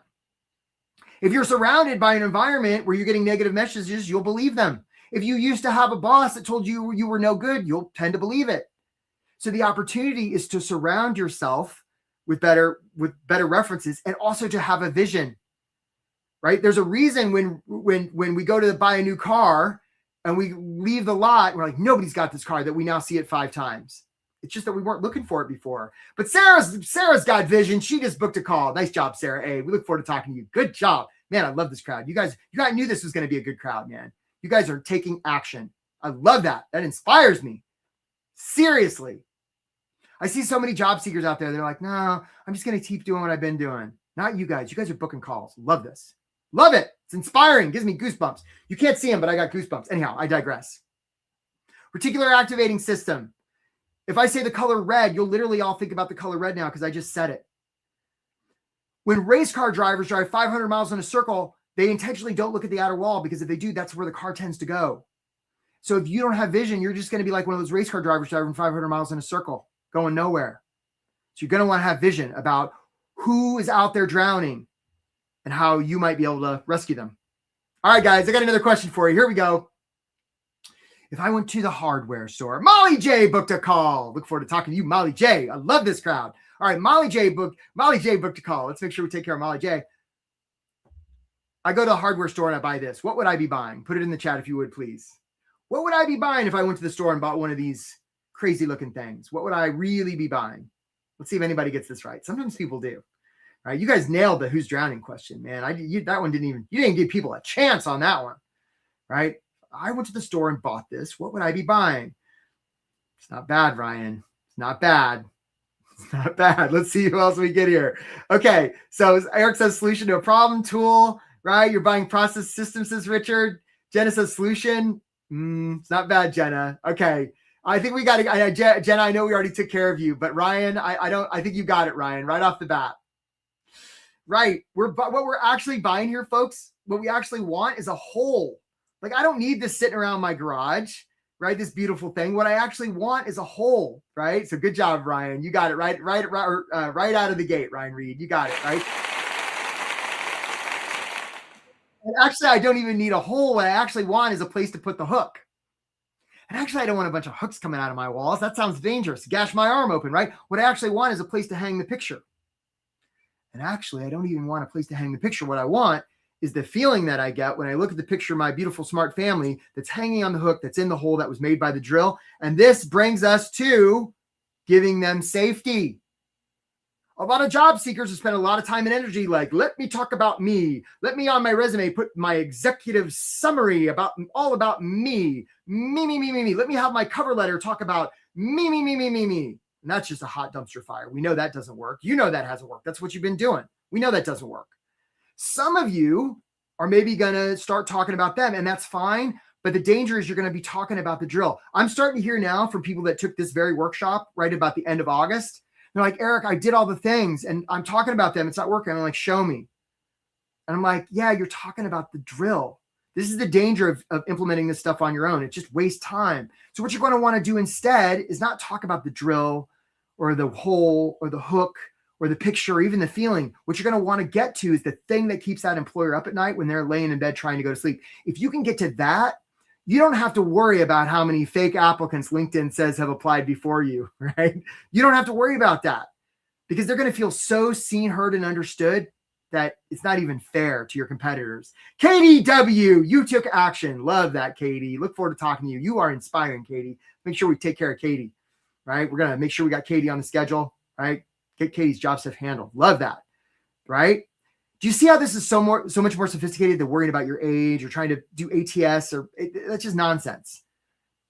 Speaker 2: If you're surrounded by an environment where you're getting negative messages, you'll believe them. If you used to have a boss that told you you were no good, you'll tend to believe it. So the opportunity is to surround yourself with better references, and also to have a vision, right? There's a reason when we go to buy a new car and we leave the lot, we're like, nobody's got this car, that we now see it 5 times. It's just that we weren't looking for it before. But Sarah's got vision. She just booked a call. Nice job, Sarah A. We look forward to talking to you. Good job. Man, I love this crowd. You guys knew this was going to be a good crowd, man. You guys are taking action. I love that. That inspires me. Seriously. I see so many job seekers out there. They're like, no, I'm just going to keep doing what I've been doing. Not you guys. You guys are booking calls. Love this. Love it. It's inspiring. Gives me goosebumps. You can't see them, but I got goosebumps. Anyhow, I digress. Reticular activating system. If I say the color red, you'll literally all think about the color red now because I just said it. When race car drivers drive 500 miles in a circle, they intentionally don't look at the outer wall, because if they do, that's where the car tends to go. So if you don't have vision, you're just going to be like one of those race car drivers driving 500 miles in a circle, going nowhere. So you're going to want to have vision about who is out there drowning and how you might be able to rescue them. All right, guys, I got another question for you. Here we go. If I went to the hardware store, Molly J booked a call. Look forward to talking to you, Molly J. I love this crowd. All right, Molly J booked a call. Let's make sure we take care of Molly J. I go to a hardware store and I buy this. What would I be buying? Put it in the chat if you would, please. What would I be buying if I went to the store and bought one of these crazy looking things? What would I really be buying? Let's see if anybody gets this right. Sometimes people do. All right, you guys nailed the who's drowning question, man. That one you didn't give people a chance on that one, right? I went to the store and bought this. What would I be buying? It's not bad, Ryan. It's not bad. It's not bad. Let's see who else we get here. Okay, so Eric says solution to a problem, tool, right? You're buying process systems, says Richard. Jenna says solution. It's not bad, Jenna. Okay. I think we got to, Jenna, I know we already took care of you, but Ryan, I think you got it, Ryan, right off the bat. Right. What we're actually buying here, folks, what we actually want is a whole. Like, I don't need this sitting around my garage, right? This beautiful thing. What I actually want is a whole, right? So good job, Ryan. You got it right out of the gate, Ryan Reed. You got it, right? And actually, I don't even need a hole. What I actually want is a place to put the hook. And actually, I don't want a bunch of hooks coming out of my walls. That sounds dangerous. Gash my arm open, right? What I actually want is a place to hang the picture. And actually, I don't even want a place to hang the picture. What I want is the feeling that I get when I look at the picture of my beautiful, smart family that's hanging on the hook, that's in the hole that was made by the drill. And this brings us to giving them safety. A lot of job seekers have spent a lot of time and energy like, let me talk about me. Let me on my resume put my executive summary about all about me. Me. Let me have my cover letter talk about me. And that's just a hot dumpster fire. We know that doesn't work. You know that hasn't worked. That's what you've been doing. We know that doesn't work. Some of you are maybe going to start talking about them, and that's fine. But the danger is you're going to be talking about the drill. I'm starting to hear now from people that took this very workshop right about the end of August They're like, Eric, I did all the things and I'm talking about them. It's not working. I'm like, show me. And I'm like, yeah, you're talking about the drill. This is the danger of implementing this stuff on your own. It just wastes time. So what you're going to want to do instead is not talk about the drill or the hole or the hook or the picture or even the feeling. What you're going to want to get to is the thing that keeps that employer up at night when they're laying in bed trying to go to sleep. If you can get to that, you don't have to worry about how many fake applicants LinkedIn says have applied before you, right? You don't have to worry about that because they're going to feel so seen, heard, and understood that it's not even fair to your competitors. KDW, you took action. Love that, Katie. Look forward to talking to you. You are inspiring, Katie. Make sure we take care of Katie, right? We're going to make sure we got Katie on the schedule, right? Get Katie's job stuff handled. Love that, right? Do you see how this is so much more sophisticated than worrying about your age or trying to do ATS that's just nonsense.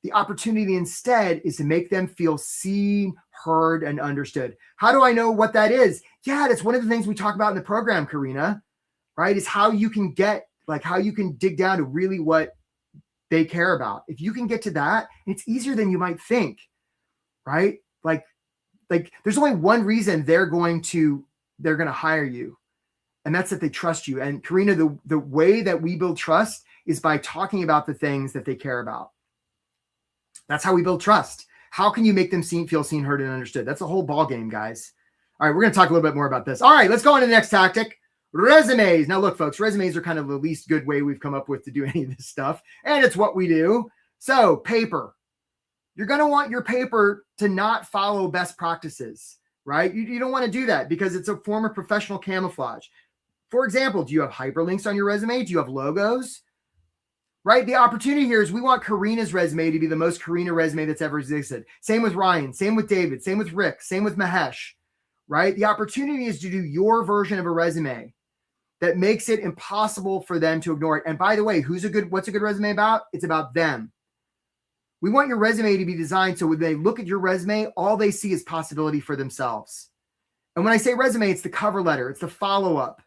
Speaker 2: The opportunity instead is to make them feel seen, heard, and understood. How do I know what that is? Yeah, that's one of the things we talk about in the program, Karina, right? Is how you can how you can dig down to really what they care about. If you can get to that, it's easier than you might think, right? Like there's only one reason they're going to hire you. And that's that they trust you. And Karina, the way that we build trust is by talking about the things that they care about. That's how we build trust. How can you make them feel seen, heard, and understood? That's the whole ball game, guys. All right, we're going to talk a little bit more about this. All right, let's go on to the next tactic. Resumes. Now, look, folks, resumes are kind of the least good way we've come up with to do any of this stuff. And it's what we do. So, paper. You're going to want your paper to not follow best practices, right? You don't want to do that because it's a form of professional camouflage. For example, do you have hyperlinks on your resume? Do you have logos? Right? The opportunity here is we want Karina's resume to be the most Karina resume that's ever existed. Same with Ryan, same with David, same with Rick, same with Mahesh, right? The opportunity is to do your version of a resume that makes it impossible for them to ignore it. And by the way, what's a good resume about? It's about them. We want your resume to be designed so when they look at your resume, all they see is possibility for themselves. And when I say resume, it's the cover letter, it's the follow-up,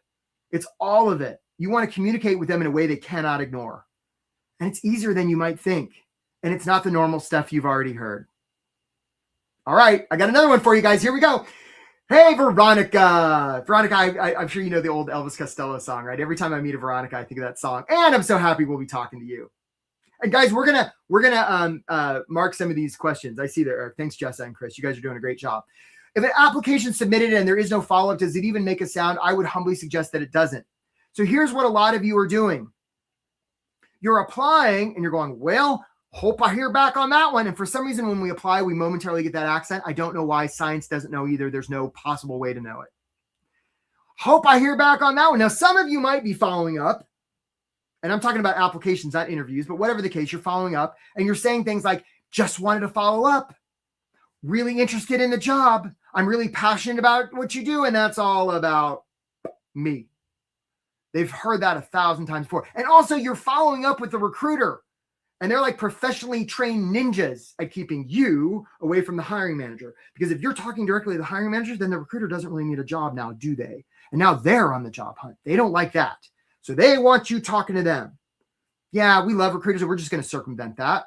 Speaker 2: it's all of it. You want to communicate with them in a way they cannot ignore. And it's easier than you might think. And it's not the normal stuff you've already heard. All right, I got another one for you guys. Here we go. Hey, Veronica. Veronica, I'm sure you know the old Elvis Costello song, right? Every time I meet a Veronica, I think of that song. And I'm so happy we'll be talking to you. And guys, we're gonna mark some of these questions. I see there, Eric. Thanks, Jessa and Chris. You guys are doing a great job. If an application submitted and there is no follow-up, does it even make a sound? I would humbly suggest that it doesn't. So here's what a lot of you are doing. You're applying and you're going, well, hope I hear back on that one. And for some reason, when we apply, we momentarily get that accent. I don't know why. Science doesn't know either. There's no possible way to know it. Hope I hear back on that one. Now, some of you might be following up, and I'm talking about applications, not interviews, but whatever the case, you're following up and you're saying things like, just wanted to follow up, really interested in the job. I'm really passionate about what you do. And that's all about me. They've heard that 1,000 times before. And also you're following up with the recruiter and they're like professionally trained ninjas at keeping you away from the hiring manager. Because if you're talking directly to the hiring manager, then the recruiter doesn't really need a job now, do they? And now they're on the job hunt. They don't like that. So they want you talking to them. Yeah, we love recruiters, and we're just going to circumvent that.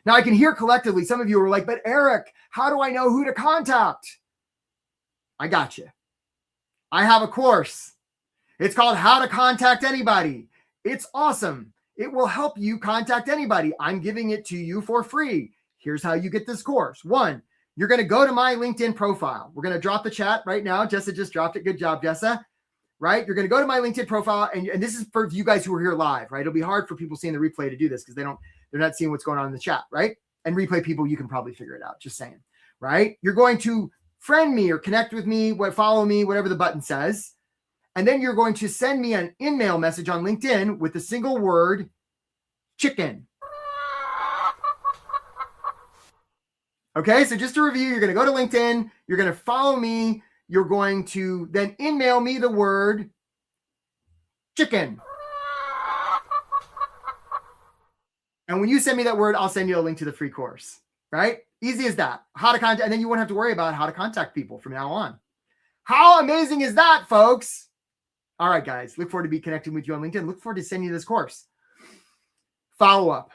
Speaker 2: Now I can hear collectively, some of you are like, but Eric, how do I know who to contact? I got you. I have a course. It's called How to Contact Anybody. It's awesome. It will help you contact anybody. I'm giving it to you for free. Here's how you get this course. 1, you're going to go to my LinkedIn profile. We're going to drop the chat right now. Jessa just dropped it. Good job, Jessa. Right? You're going to go to my LinkedIn profile, and this is for you guys who are here live, right? It'll be hard for people seeing the replay to do this because they're not seeing what's going on in the chat, right? And replay people, you can probably figure it out. Just saying, right? You're going to friend me or connect with me, follow me, whatever the button says. And then you're going to send me an in-mail message on LinkedIn with the single word chicken. Okay, so just to review, you're going to go to LinkedIn, you're going to follow me, you're going to then in-mail me the word chicken. And when you send me that word, I'll send you a link to the free course, right? Easy as that. How to contact, and then you won't have to worry about how to contact people from now on. How amazing is that, folks? All right, guys, look forward to be connecting with you on LinkedIn. Look forward to sending you this course. Follow up.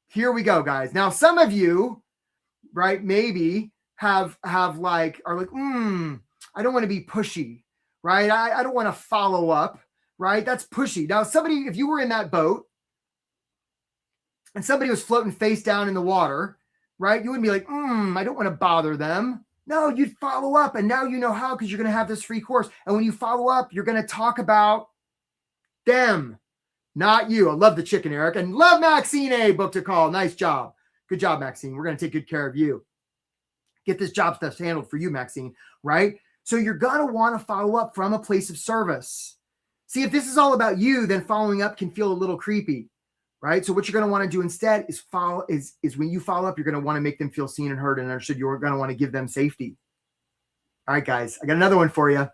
Speaker 2: Here we go, guys. Now, some of you, right, maybe are like, I don't want to be pushy, right? I don't want to follow up, right? That's pushy. Now, if you were in that boat and somebody was floating face down in the water, right? You wouldn't be like, I don't want to bother them. No, you'd follow up. And now you know how, because you're going to have this free course. And when you follow up, you're going to talk about them, not you. I love the chicken, Eric. And love Maxine A. Booked a call. Nice job. Good job, Maxine. We're going to take good care of you. Get this job stuff handled for you, Maxine, right? So you're going to want to follow up from a place of service. See, if this is all about you, then following up can feel a little creepy, right? So what you're going to want to do instead is when you follow up, you're going to want to make them feel seen and heard and understood. You're going to want to give them safety. All right, guys, I got another one for you.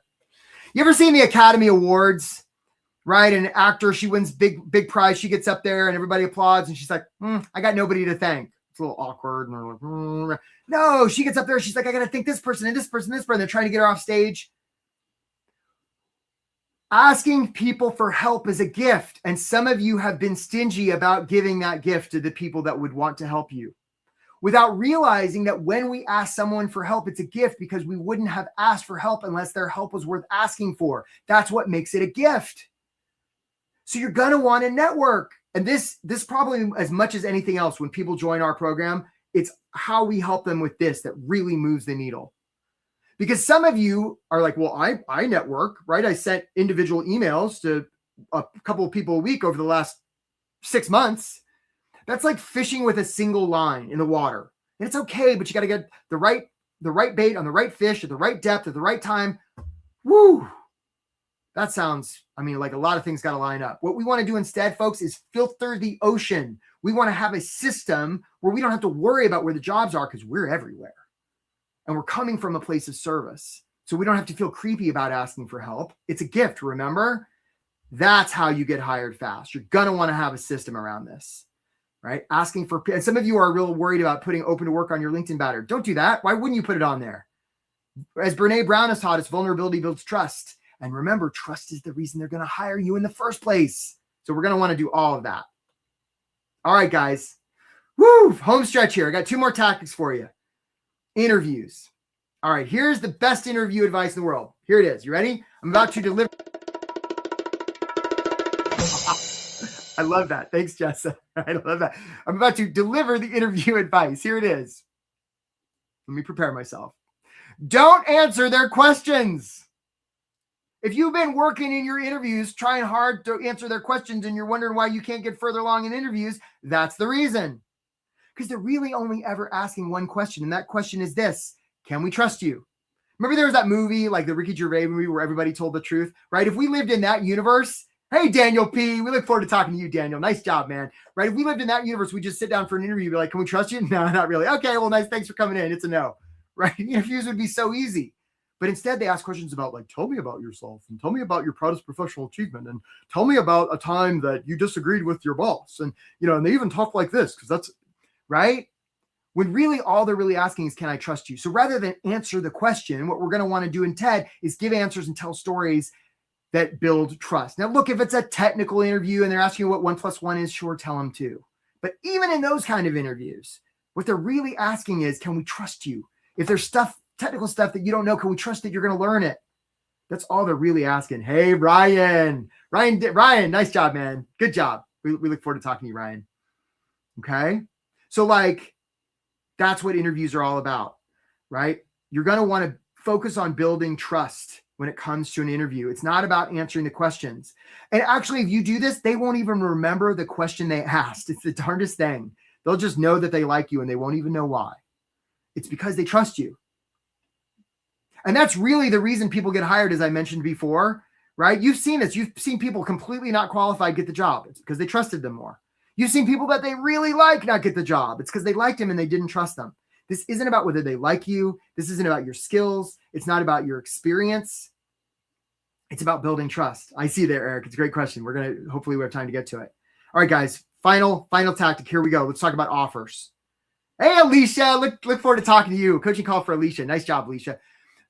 Speaker 2: You ever seen the Academy Awards, right? An actor, she wins big prize. She gets up there and everybody applauds. And she's like, I got nobody to thank. It's a little awkward. And they're like, no, she gets up there. She's like, I got to thank this person and this person, this person. They're trying to get her off stage. Asking people for help is a gift. And some of you have been stingy about giving that gift to the people that would want to help you, without realizing that when we ask someone for help, it's a gift, because we wouldn't have asked for help unless their help was worth asking for. That's what makes it a gift. So you're going to want to network. And this probably, as much as anything else, when people join our program, it's how we help them with this that really moves the needle. Because some of you are like, well, I network, right? I sent individual emails to a couple of people a week over the last 6 months. That's like fishing with a single line in the water. And it's okay, but you got to get the right bait on the right fish at the right depth at the right time. Woo! That sounds, like a lot of things got to line up. What we want to do instead, folks, is filter the ocean. We want to have a system where we don't have to worry about where the jobs are, because we're everywhere. And we're coming from a place of service. So we don't have to feel creepy about asking for help. It's a gift, remember? That's how you get hired fast. You're going to want to have a system around this, right? Asking for, and some of you are real worried about putting open to work on your LinkedIn banner. Don't do that. Why wouldn't you put it on there? As Brene Brown has taught us, vulnerability builds trust. And remember, trust is the reason they're going to hire you in the first place. So we're going to want to do all of that. All right, guys. Woo! Home stretch here. I got 2 more tactics for you. Interviews. All right, here's the best interview advice in the world. Here it is. You ready? I'm about to deliver. I love that. Thanks, Jessa. I love that. I'm about to deliver the interview advice. Here it is. Let me prepare myself. Don't answer their questions. If you've been working in your interviews, trying hard to answer their questions, and you're wondering why you can't get further along in interviews, that's the reason. Because they're really only ever asking one question. And that question is this: can we trust you? Remember there was that movie, like the Ricky Gervais movie, where everybody told the truth, right? If we lived in that universe, hey, Daniel P., we look forward to talking to you, Daniel. Nice job, man. Right? If we lived in that universe, we just sit down for an interview and be like, can we trust you? No, not really. Okay, well, nice. Thanks for coming in. It's a no, right? Interviews would be so easy. But instead they ask questions about, like, tell me about yourself, and tell me about your proudest professional achievement, and tell me about a time that you disagreed with your boss. And, and they even talk like this, because that's right. When really all they're really asking is, can I trust you? So rather than answer the question, what we're going to want to do in TED is give answers and tell stories that build trust. Now, look, if it's a technical interview and they're asking you what 1 + 1 is, sure, tell them 2. But even in those kind of interviews, what they're really asking is, can we trust you? If there's technical stuff that you don't know, can we trust that you're going to learn it? That's all they're really asking. Hey, Ryan, nice job, man. Good job. We look forward to talking to you, Ryan. Okay. So that's what interviews are all about, right? You're going to want to focus on building trust when it comes to an interview. It's not about answering the questions. And actually, if you do this, they won't even remember the question they asked. It's the darndest thing. They'll just know that they like you and they won't even know why. It's because they trust you. And that's really the reason people get hired, as I mentioned before, right? You've seen this. You've seen people completely not qualified get the job. It's because they trusted them more. You've seen people that they really like not get the job. It's because they liked him and they didn't trust them. This isn't about whether they like you. This isn't about your skills. It's not about your experience. It's about building trust. I see there, Eric. It's a great question. Hopefully we have time to get to it. All right, guys, final tactic. Here we go. Let's talk about offers. Hey, Alicia, look forward to talking to you. Coaching call for Alicia. Nice job, Alicia.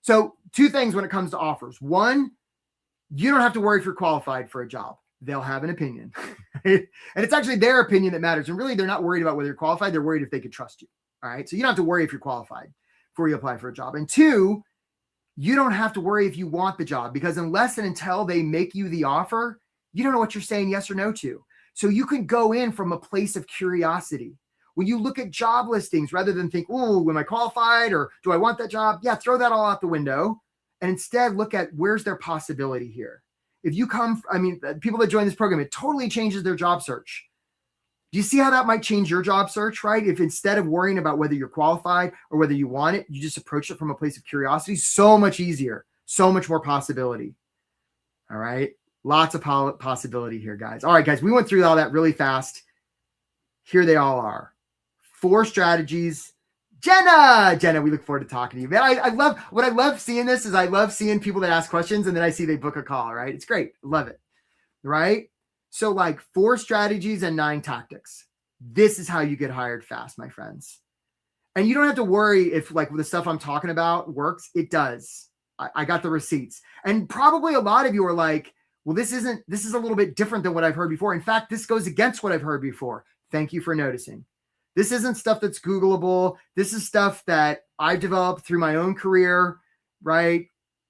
Speaker 2: So 2 things when it comes to offers. 1, you don't have to worry if you're qualified for a job. They'll have an opinion. And it's actually their opinion that matters. And really, they're not worried about whether you're qualified. They're worried if they could trust you. All right. So you don't have to worry if you're qualified. before you apply for a job. And two, you don't have to worry if you want the job, because unless and until they make you the offer, you don't know what you're saying yes or no to. So you can go in from a place of curiosity. When you look at job listings, rather than think, oh, am I qualified or do I want that job? Yeah, throw that all out the window and instead look at where's their possibility here. If you come, people that join this program, it totally changes their job search. Do you see how that might change your job search, right? If instead of worrying about whether you're qualified or whether you want it, you just approach it from a place of curiosity, so much easier, so much more possibility. All right. Lots of possibility here, guys. All right, guys, we went through all that really fast. Here they all are. 4 strategies. Jenna, we look forward to talking to you, man. I love seeing this is I love seeing people that ask questions and then I see they book a call, right? It's great. Love it. Right? So like 4 strategies and 9 tactics. This is how you get hired fast, my friends. And you don't have to worry if like the stuff I'm talking about works. It does. I got the receipts. And probably a lot of you are like, well, this is a little bit different than what I've heard before. In fact, this goes against what I've heard before. Thank you for noticing. This isn't stuff that's Googleable. This is stuff that I've developed through my own career, right?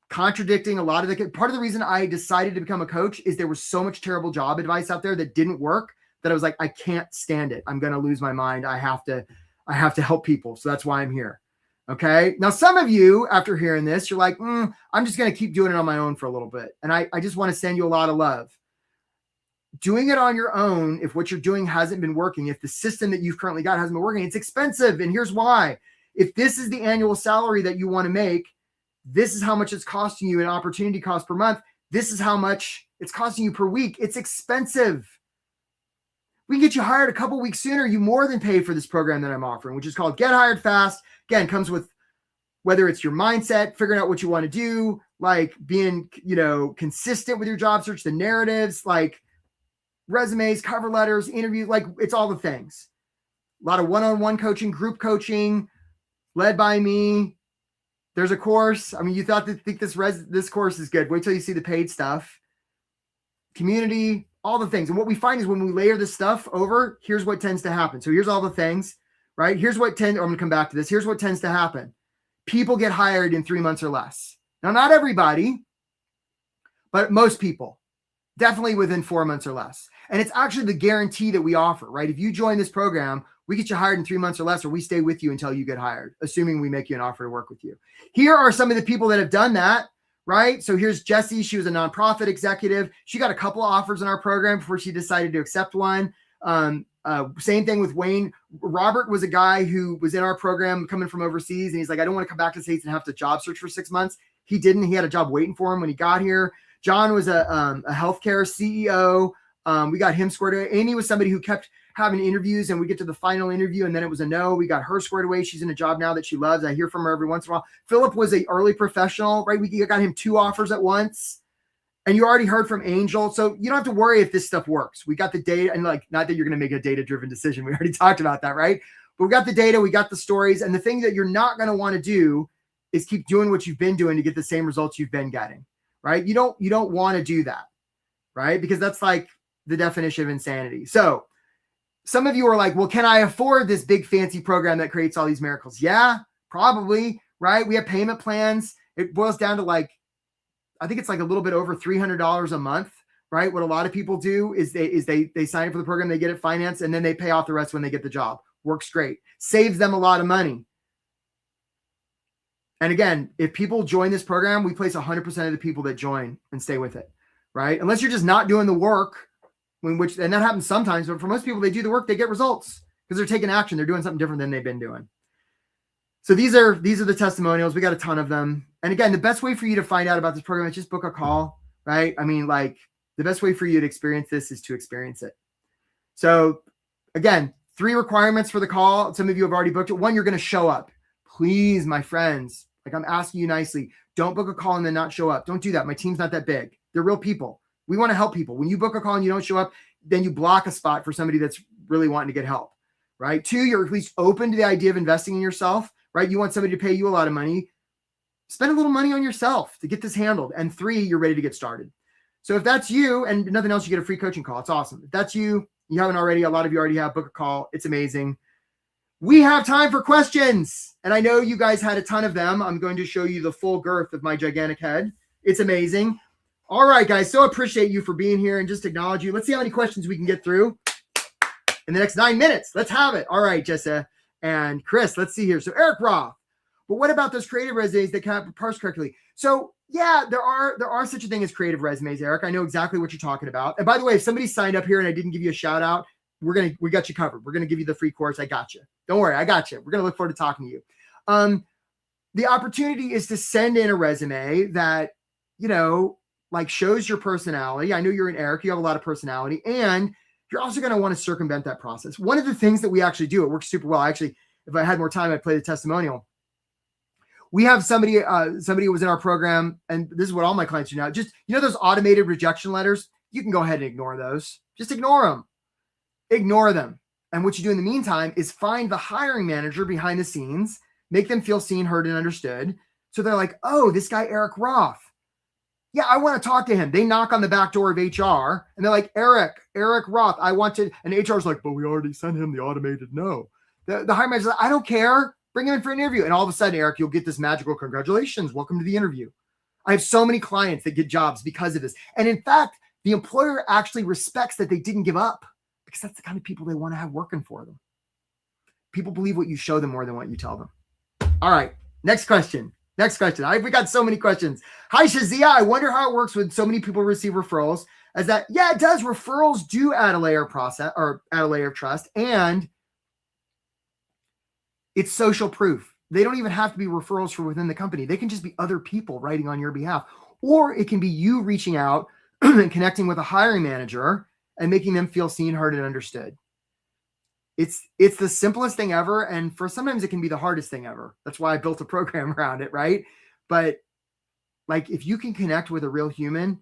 Speaker 2: Contradicting a lot of part of the reason I decided to become a coach is there was so much terrible job advice out there that didn't work that I was like, I can't stand it. I'm going to lose my mind. I have to help people. So that's why I'm here. Okay. Now, some of you, after hearing this, you're like, I'm just going to keep doing it on my own for a little bit. And I just want to send you a lot of love. Doing it on your own, if what you're doing hasn't been working, if the system that you've currently got hasn't been working, it's expensive. And here's why. If this is the annual salary that you want to make, this is how much it's costing you in opportunity cost per month. This is how much it's costing you per week. It's expensive. We can get you hired a couple weeks sooner. You more than pay for this program that I'm offering, which is called Get Hired Fast. Again, comes with whether it's your mindset, figuring out what you want to do, like being, consistent with your job search, the narratives, like resumes, cover letters, interviews, like it's all the things. A lot of one-on-one coaching, group coaching, led by me. There's a course. You think this course is good. Wait till you see the paid stuff. Community, all the things. And what we find is when we layer this stuff over, here's what tends to happen. So here's all the things, right? I'm going to come back to this. Here's what tends to happen. People get hired in 3 months or less. Now, not everybody, but most people. Definitely within 4 months or less. And it's actually the guarantee that we offer, right? If you join this program, we get you hired in 3 months or less, or we stay with you until you get hired, assuming we make you an offer to work with you. Here are some of the people that have done that, right? So here's Jessie. She was a nonprofit executive. She got a couple of offers in our program before she decided to accept one. Same thing with Wayne. Robert was a guy who was in our program coming from overseas. And he's like, I don't want to come back to the States and have to job search for 6 months. He didn't. He had a job waiting for him when he got here. John was a healthcare CEO. We got him squared away. Amy was somebody who kept having interviews, and we get to the final interview, and then it was a no. We got her squared away. She's in a job now that she loves. I hear from her every once in a while. Philip was an early professional, right? We got him 2 offers at once, and you already heard from Angel. So you don't have to worry if this stuff works. We got the data, and not that you're going to make a data-driven decision. We already talked about that, right? But we got the data, we got the stories, and the thing that you're not going to want to do is keep doing what you've been doing to get the same results you've been getting. Right? You don't want to do that, right? Because that's like the definition of insanity. So some of you are like, well, can I afford this big fancy program that creates all these miracles? Yeah, probably, right? We have payment plans. It boils down to I think it's like a little bit over $300 a month, right? What a lot of people do is they sign up for the program, they get it financed, and then they pay off the rest when they get the job. Works great. Saves them a lot of money. And again, if people join this program, we place 100% of the people that join and stay with it, right? Unless you're just not doing the work, and that happens sometimes, but for most people, they do the work, they get results because they're taking action. They're doing something different than they've been doing. So these are the testimonials. We got a ton of them. And again, the best way for you to find out about this program is just book a call, right? The best way for you to experience this is to experience it. So again, 3 requirements for the call. Some of you have already booked it. 1, you're going to show up. Please, my friends, I'm asking you nicely, don't book a call and then not show up. Don't do that. My team's not that big. They're real people. We want to help people. When you book a call and you don't show up, then you block a spot for somebody that's really wanting to get help, right? 2, you're at least open to the idea of investing in yourself, right? You want somebody to pay you a lot of money. Spend a little money on yourself to get this handled. And 3, you're ready to get started. So if that's you and nothing else, you get a free coaching call. It's awesome. If that's you, you haven't already, a lot of you already have, book a call. It's amazing. We have time for questions. And I know you guys had a ton of them. I'm going to show you the full girth of my gigantic head. It's amazing. All right, guys. So appreciate you for being here and just acknowledge you. Let's see how many questions we can get through in the next 9 minutes. Let's have it. All right, Jessa and Chris, let's see here. So Eric Roth, but what about those creative resumes that can't parse correctly? So yeah, there are such a thing as creative resumes, Eric. I know exactly what you're talking about. And by the way, if somebody signed up here and I didn't give you a shout out, we got you covered. We're going to give you the free course. I got you. Don't worry. I got you. We're going to look forward to talking to you. The opportunity is to send in a resume that, like shows your personality. I know you're an Eric. You have a lot of personality, and you're also going to want to circumvent that process. One of the things that we actually do, it works super well. Actually, if I had more time, I'd play the testimonial. We have somebody who was in our program, and this is what all my clients do now. Just, those automated rejection letters, you can go ahead and ignore those. Just ignore them. Ignore them. And what you do in the meantime is find the hiring manager behind the scenes, make them feel seen, heard, and understood. So they're like, oh, this guy, Eric Roth. Yeah, I want to talk to him. They knock on the back door of HR and they're like, Eric Roth, I want to, and HR's like, but we already sent him the automated no. The hiring manager's like, I don't care. Bring him in for an interview. And all of a sudden, Eric, you'll get this magical congratulations. Welcome to the interview. I have so many clients that get jobs because of this. And in fact, the employer actually respects that they didn't give up because that's the kind of people they want to have working for them. People believe what you show them more than what you tell them. All right. Next question. We got so many questions. Hi, Shazia. I wonder how it works when so many people receive referrals. Yeah, it does. Referrals do add a layer of trust, and it's social proof. They don't even have to be referrals from within the company. They can just be other people writing on your behalf, or it can be you reaching out and connecting with a hiring manager and making them feel seen, heard, and understood. It's the simplest thing ever. And sometimes it can be the hardest thing ever. That's why I built a program around it. Right. But like, if you can connect with a real human,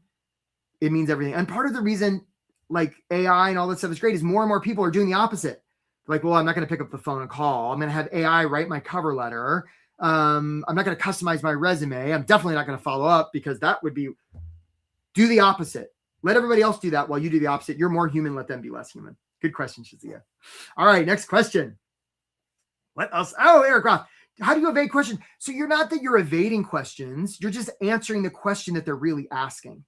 Speaker 2: it means everything. And part of the reason like AI and all that stuff is great is more and more people are doing the opposite. Like, well, I'm not going to pick up the phone and call. I'm going to have AI write my cover letter. I'm not going to customize my resume. I'm definitely not going to follow up because that would be, do the opposite. Let everybody else do that while you do the opposite. You're more human. Let them be less human. Good question, Shazia. All right, next question. What else? Oh, Eric Roth. How do you evade questions? So you're not that you're evading questions. You're just answering the question that they're really asking.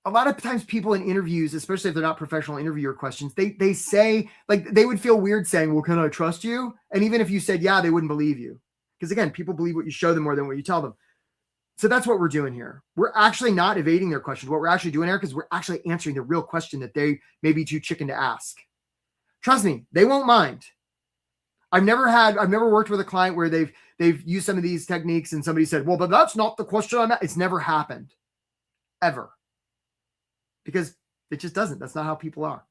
Speaker 2: A lot of times people in interviews, especially if they're not professional interviewer questions, they say, like, they would feel weird saying, well, can I trust you? And even if you said, yeah, they wouldn't believe you. Because again, people believe what you show them more than what you tell them. So that's what we're doing here. We're actually not evading their questions. What we're actually doing, Eric, is we're actually answering the real question that they may be too chicken to ask. Trust me, they won't mind. I've never worked with a client where they've used some of these techniques and somebody said, well, but that's not the question I'm at. It's never happened. Ever. Because it just doesn't. That's not how people are.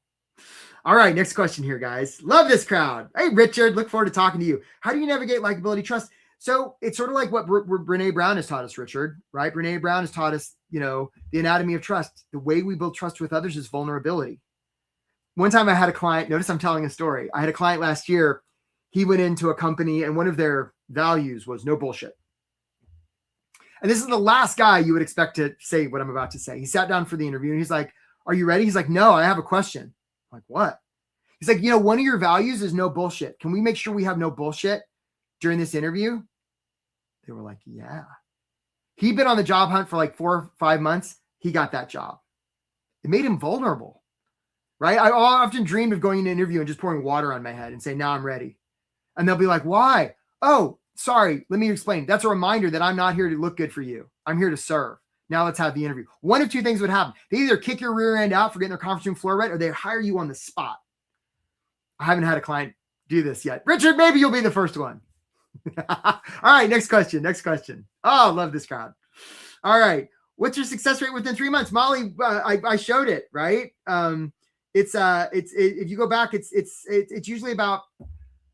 Speaker 2: All right, next question here, guys. Love this crowd. Hey, Richard, look forward to talking to you. How do you navigate likability, trust? So it's sort of like what Brene Brown has taught us, Richard, right? Brene Brown has taught us, the anatomy of trust. The way we build trust with others is vulnerability. One time I had a client, notice I'm telling a story. I had a client last year. He went into a company and one of their values was no bullshit. And this is the last guy you would expect to say what I'm about to say. He sat down for the interview and he's like, are you ready? He's like, no, I have a question. I'm like, what? He's like, one of your values is no bullshit. Can we make sure we have no bullshit during this interview? They were like, yeah. He'd been on the job hunt for like 4 or 5 months. He got that job. It made him vulnerable, right? I often dreamed of going into an interview and just pouring water on my head and saying, now I'm ready. And they'll be like, why? Oh, sorry. Let me explain. That's a reminder that I'm not here to look good for you. I'm here to serve. Now let's have the interview. One of two things would happen. They either kick your rear end out for getting their conference room floor right, or they hire you on the spot. I haven't had a client do this yet. Richard, maybe you'll be the first one. All right, next question. Oh, love this crowd. All right. What's your success rate within 3 months? Molly, I showed it, right? It's if you go back, it's usually about,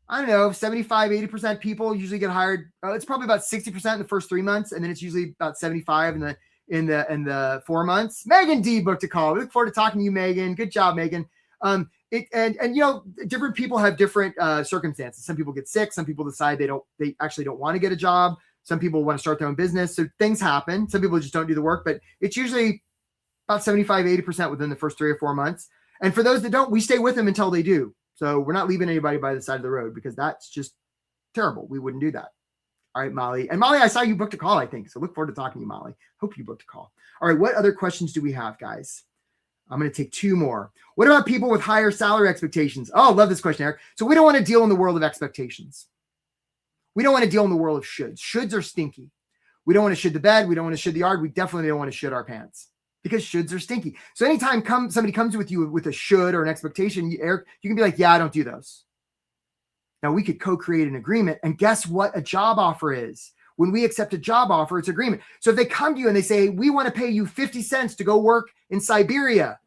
Speaker 2: I don't know, 75, 80% people usually get hired. It's probably about 60% in the first 3 months. And then it's usually about 75 in the 4 months. Megan D booked a call. We look forward to talking to you, Megan. Good job, Megan. Different people have different circumstances. Some people get sick. Some people decide they actually don't want to get a job. Some people want to start their own business. So things happen. Some people just don't do the work, but it's usually about 75, 80% within the first 3 or 4 months. And for those that don't, we stay with them until they do. So we're not leaving anybody by the side of the road because that's just terrible. We wouldn't do that. All right, Molly. And Molly, I saw you booked a call, I think. So look forward to talking to you, Molly. Hope you booked a call. All right, what other questions do we have, guys? I'm going to take 2 more. What about people with higher salary expectations? Oh, love this question, Eric. So we don't want to deal in the world of expectations. We don't want to deal in the world of shoulds. Shoulds are stinky. We don't want to should the bed. We don't want to should the yard. We definitely don't want to should our pants because shoulds are stinky. So anytime somebody comes with you with a should or an expectation, Eric, you can be like, yeah, I don't do those. Now we could co-create an agreement, and guess what a job offer is? When we accept a job offer, it's agreement. So if they come to you and they say, we want to pay you 50 cents to go work in Siberia,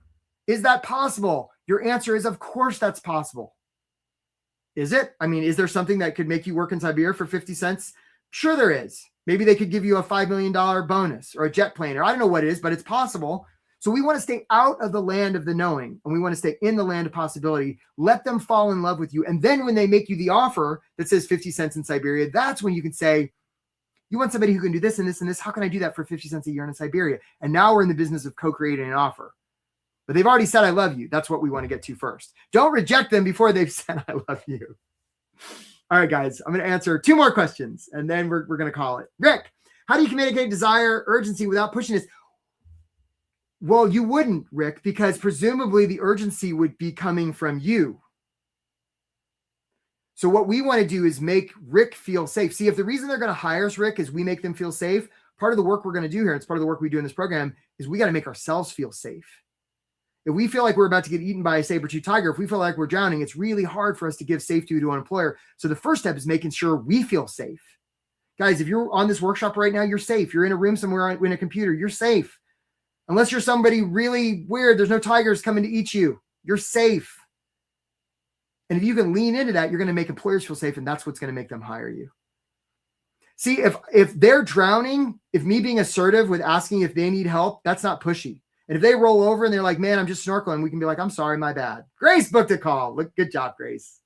Speaker 2: is that possible? Your answer is, of course that's possible. Is it? I mean, is there something that could make you work in Siberia for 50 cents? Sure there is. Maybe they could give you a $5 million bonus or a jet plane, or I don't know what it is, but it's possible. So we want to stay out of the land of the knowing, and we want to stay in the land of possibility. Let them fall in love with you. And then when they make you the offer that says 50 cents in Siberia, that's when you can say, you want somebody who can do this and this and this. How can I do that for 50 cents a year in Siberia? And now we're in the business of co-creating an offer. But they've already said, I love you. That's what we want to get to first. Don't reject them before they've said, I love you. All right, guys, I'm going to answer 2 more questions, and then we're going to call it. Rick, how do you communicate desire, urgency without pushing this? Well, you wouldn't, Rick, because presumably the urgency would be coming from you. So what we want to do is make Rick feel safe. See, if the reason they're going to hire us, Rick, is we make them feel safe, part of the work we're going to do here, and it's part of the work we do in this program, is we got to make ourselves feel safe. If we feel like we're about to get eaten by a saber-toothed tiger, if we feel like we're drowning, it's really hard for us to give safety to an employer. So the first step is making sure we feel safe. Guys, if you're on this workshop right now, you're safe. You're in a room somewhere in a computer, you're safe. Unless you're somebody really weird, there's no tigers coming to eat you. You're safe. And if you can lean into that, you're going to make employers feel safe, and that's what's going to make them hire you. See, if they're drowning, if me being assertive with asking if they need help, that's not pushy. And if they roll over and they're like, man, I'm just snorkeling, we can be like, I'm sorry, my bad. Grace booked a call. Look, good job, Grace.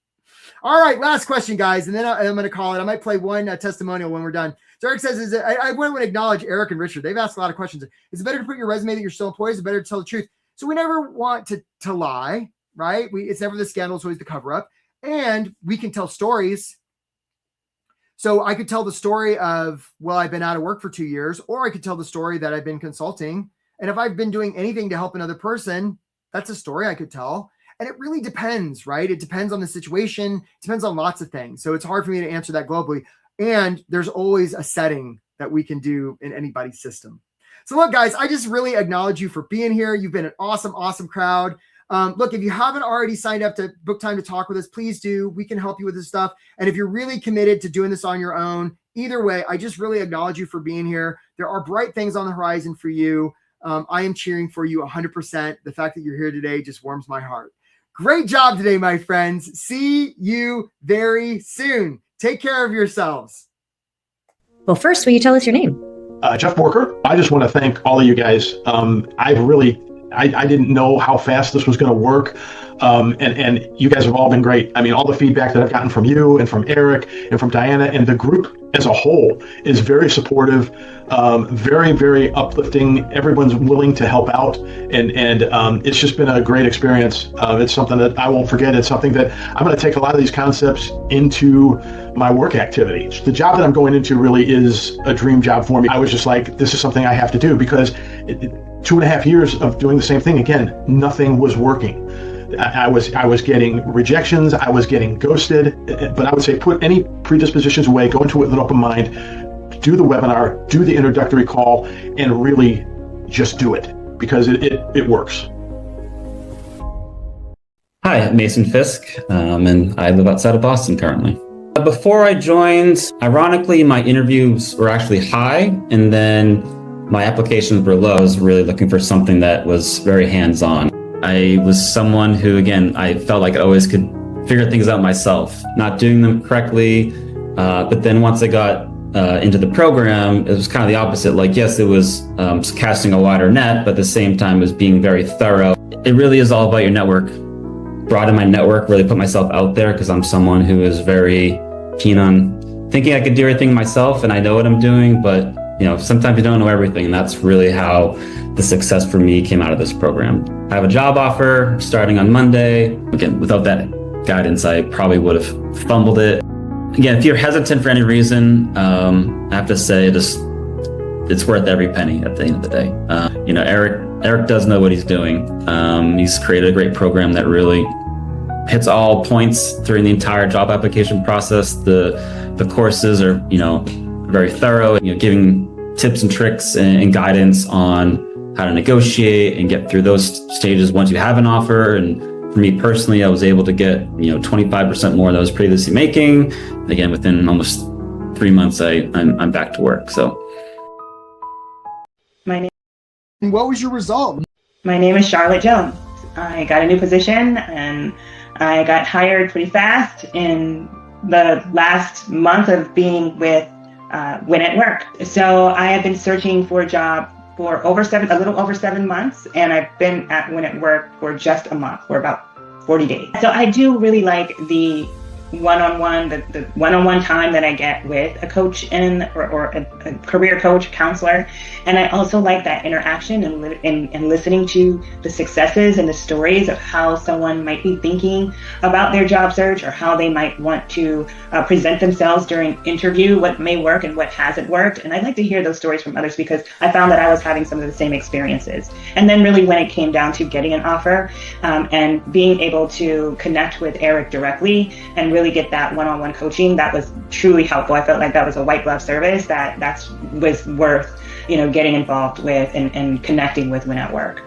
Speaker 2: All right, last question, guys, and then I'm going to call it. I might play one testimonial when we're done. So Eric says, I want to acknowledge Eric and Richard. They've asked a lot of questions. Is it better to put in your resume that you're still employed? Is it better to tell the truth? So we never want to lie, right? It's never the scandal, it's always the cover up. And we can tell stories. So I could tell the story of, well, I've been out of work for 2 years, or I could tell the story that I've been consulting. And if I've been doing anything to help another person, that's a story I could tell. And it really depends, right? It depends on the situation. It depends on lots of things. So it's hard for me to answer that globally. And there's always a setting that we can do in anybody's system. So look, guys, I just really acknowledge you for being here. You've been an awesome, awesome crowd. Look, if you haven't already signed up to book time to talk with us, please do. We can help you with this stuff. And if you're really committed to doing this on your own, either way, I just really acknowledge you for being here. There are bright things on the horizon for you. I am cheering for you 100%. The fact that you're here today just warms my heart. Great job today, my friends. See you very soon. Take care of yourselves.
Speaker 4: Well, first, will you tell us your name?
Speaker 5: Jeff Borker. I just want to thank all of you guys. I didn't know how fast this was going to work. And you guys have all been great. I mean, all the feedback that I've gotten from you and from Eric and from Diana and the group as a whole is very supportive, very, very uplifting. Everyone's willing to help out. And it's just been a great experience. It's something that I won't forget. It's something that I'm going to take a lot of these concepts into my work activity. The job that I'm going into really is a dream job for me. I was just like, this is something I have to do because 2.5 years of doing the same thing. Again, nothing was working. I was getting rejections, I was getting ghosted, but I would say put any predispositions away, go into it with an open mind, do the webinar, do the introductory call, and really just do it because it works.
Speaker 6: Hi, Mason Fisk, and I live outside of Boston currently. Before I joined, ironically, my interviews were actually high, and then my applications were low. I was really looking for something that was very hands-on. I was someone who, again, I felt like I always could figure things out myself, not doing them correctly. But then once I got into the program, it was kind of the opposite. Like, yes, it was casting a wider net, but at the same time, it was being very thorough. It really is all about your network. Broaden my network, really put myself out there because I'm someone who is very keen on thinking I could do everything myself and I know what I'm doing, but sometimes you don't know everything, and that's really how the success for me came out of this program. I have a job offer starting on Monday. Again, without that guidance, I probably would have fumbled it. Again, if you're hesitant for any reason, I have to say it's worth every penny at the end of the day. Eric does know what he's doing. He's created a great program that really hits all points during the entire job application process. The courses are, very thorough, giving tips and tricks and guidance on how to negotiate and get through those stages once you have an offer. And for me personally, I was able to get, 25% more than I was previously making. Again, within almost 3 months, I'm back to work. So.
Speaker 2: And what was your result?
Speaker 7: My name is Charlotte Jones. I got a new position and I got hired pretty fast in the last month of being with Win at Work. So I have been searching for a job for a little over 7 months, and I've been at Win at Work for just a month, for about 40 days. So I do really like the one-on-one, the one-on-one time that I get with a coach or a career coach, counselor. And I also like that interaction and listening to the successes and the stories of how someone might be thinking about their job search, or how they might want to present themselves during interview, what may work and what hasn't worked. And I like to hear those stories from others, because I found that I was having some of the same experiences. And then really when it came down to getting an offer and being able to connect with Eric directly and really get that one-on-one coaching, that was truly helpful. I felt like that was a white glove service that was worth, getting involved with and connecting with Win at Work.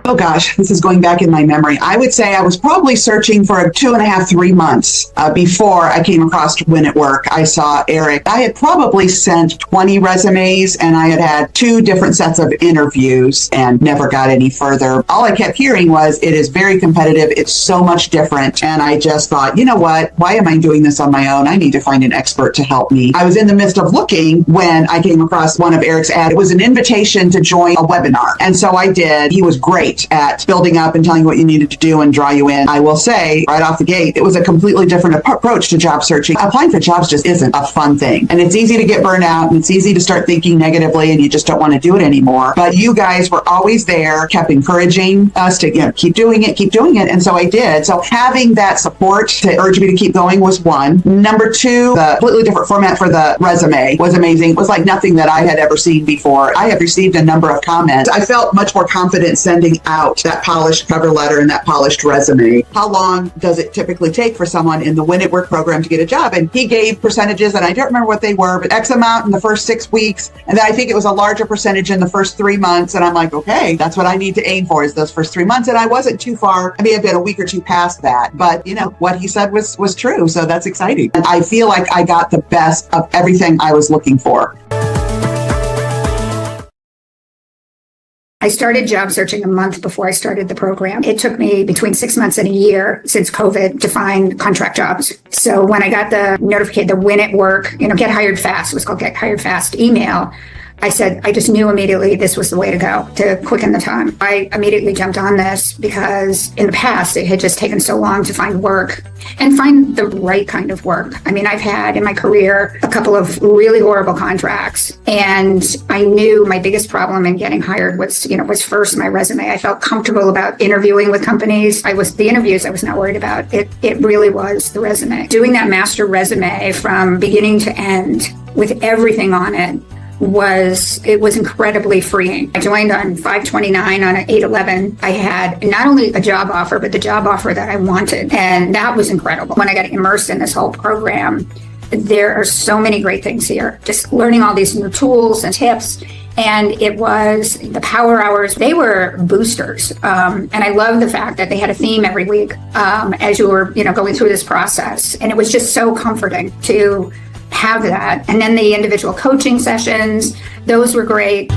Speaker 8: Oh gosh, this is going back in my memory. I would say I was probably searching for 2.5, 3 months before I came across Win at Work. I saw Eric. I had probably sent 20 resumes, and I had 2 different sets of interviews and never got any further. All I kept hearing was, it is very competitive. It's so much different. And I just thought, you know what? Why am I doing this on my own? I need to find an expert to help me. I was in the midst of looking when I came across one of Eric's ads. It was an invitation to join a webinar. And so I did. He was great at building up and telling you what you needed to do and draw you in. I will say right off the gate, it was a completely different approach to job searching. Applying for jobs just isn't a fun thing. And it's easy to get burned out, and it's easy to start thinking negatively, and you just don't want to do it anymore. But you guys were always there, kept encouraging us to keep doing it. And so I did. So having that support to urge me to keep going was one. Number 2, the completely different format for the resume was amazing. It was like nothing that I had ever seen before. I have received a number of comments. I felt much more confident sending out that polished cover letter and that polished resume. How long does it typically take for someone in the Win at Work program to get a job? And he gave percentages, and I don't remember what they were, but X amount in the first 6 weeks. And then I think it was a larger percentage in the first 3 months. And I'm like, okay, that's what I need to aim for, is those first 3 months. And I wasn't too far. I may have been a week or 2 past that, but what he said was true. So that's exciting. And I feel like I got the best of everything I was looking for.
Speaker 9: I started job searching a month before I started the program. It took me between 6 months and a year since COVID to find contract jobs. So when I got the notification, the Win at Work, Get Hired Fast, it was called Get Hired Fast email, I said, I just knew immediately this was the way to go to quicken the time. I immediately jumped on this because in the past, it had just taken so long to find work and find the right kind of work. I mean, I've had in my career a couple of really horrible contracts, and I knew my biggest problem in getting hired was first my resume. I felt comfortable about interviewing with companies. The interviews I was not worried about. It really was the resume. Doing that master resume from beginning to end with everything on it was incredibly freeing. I joined on 5/29 on an 8/11. I had not only a job offer, but the job offer that I wanted. And that was incredible. When I got immersed in this whole program, there are so many great things here. Just learning all these new tools and tips. And it was the power hours. They were boosters. And I love the fact that they had a theme every week as you were, going through this process. And it was just so comforting to have that. And then the individual coaching sessions, those were great.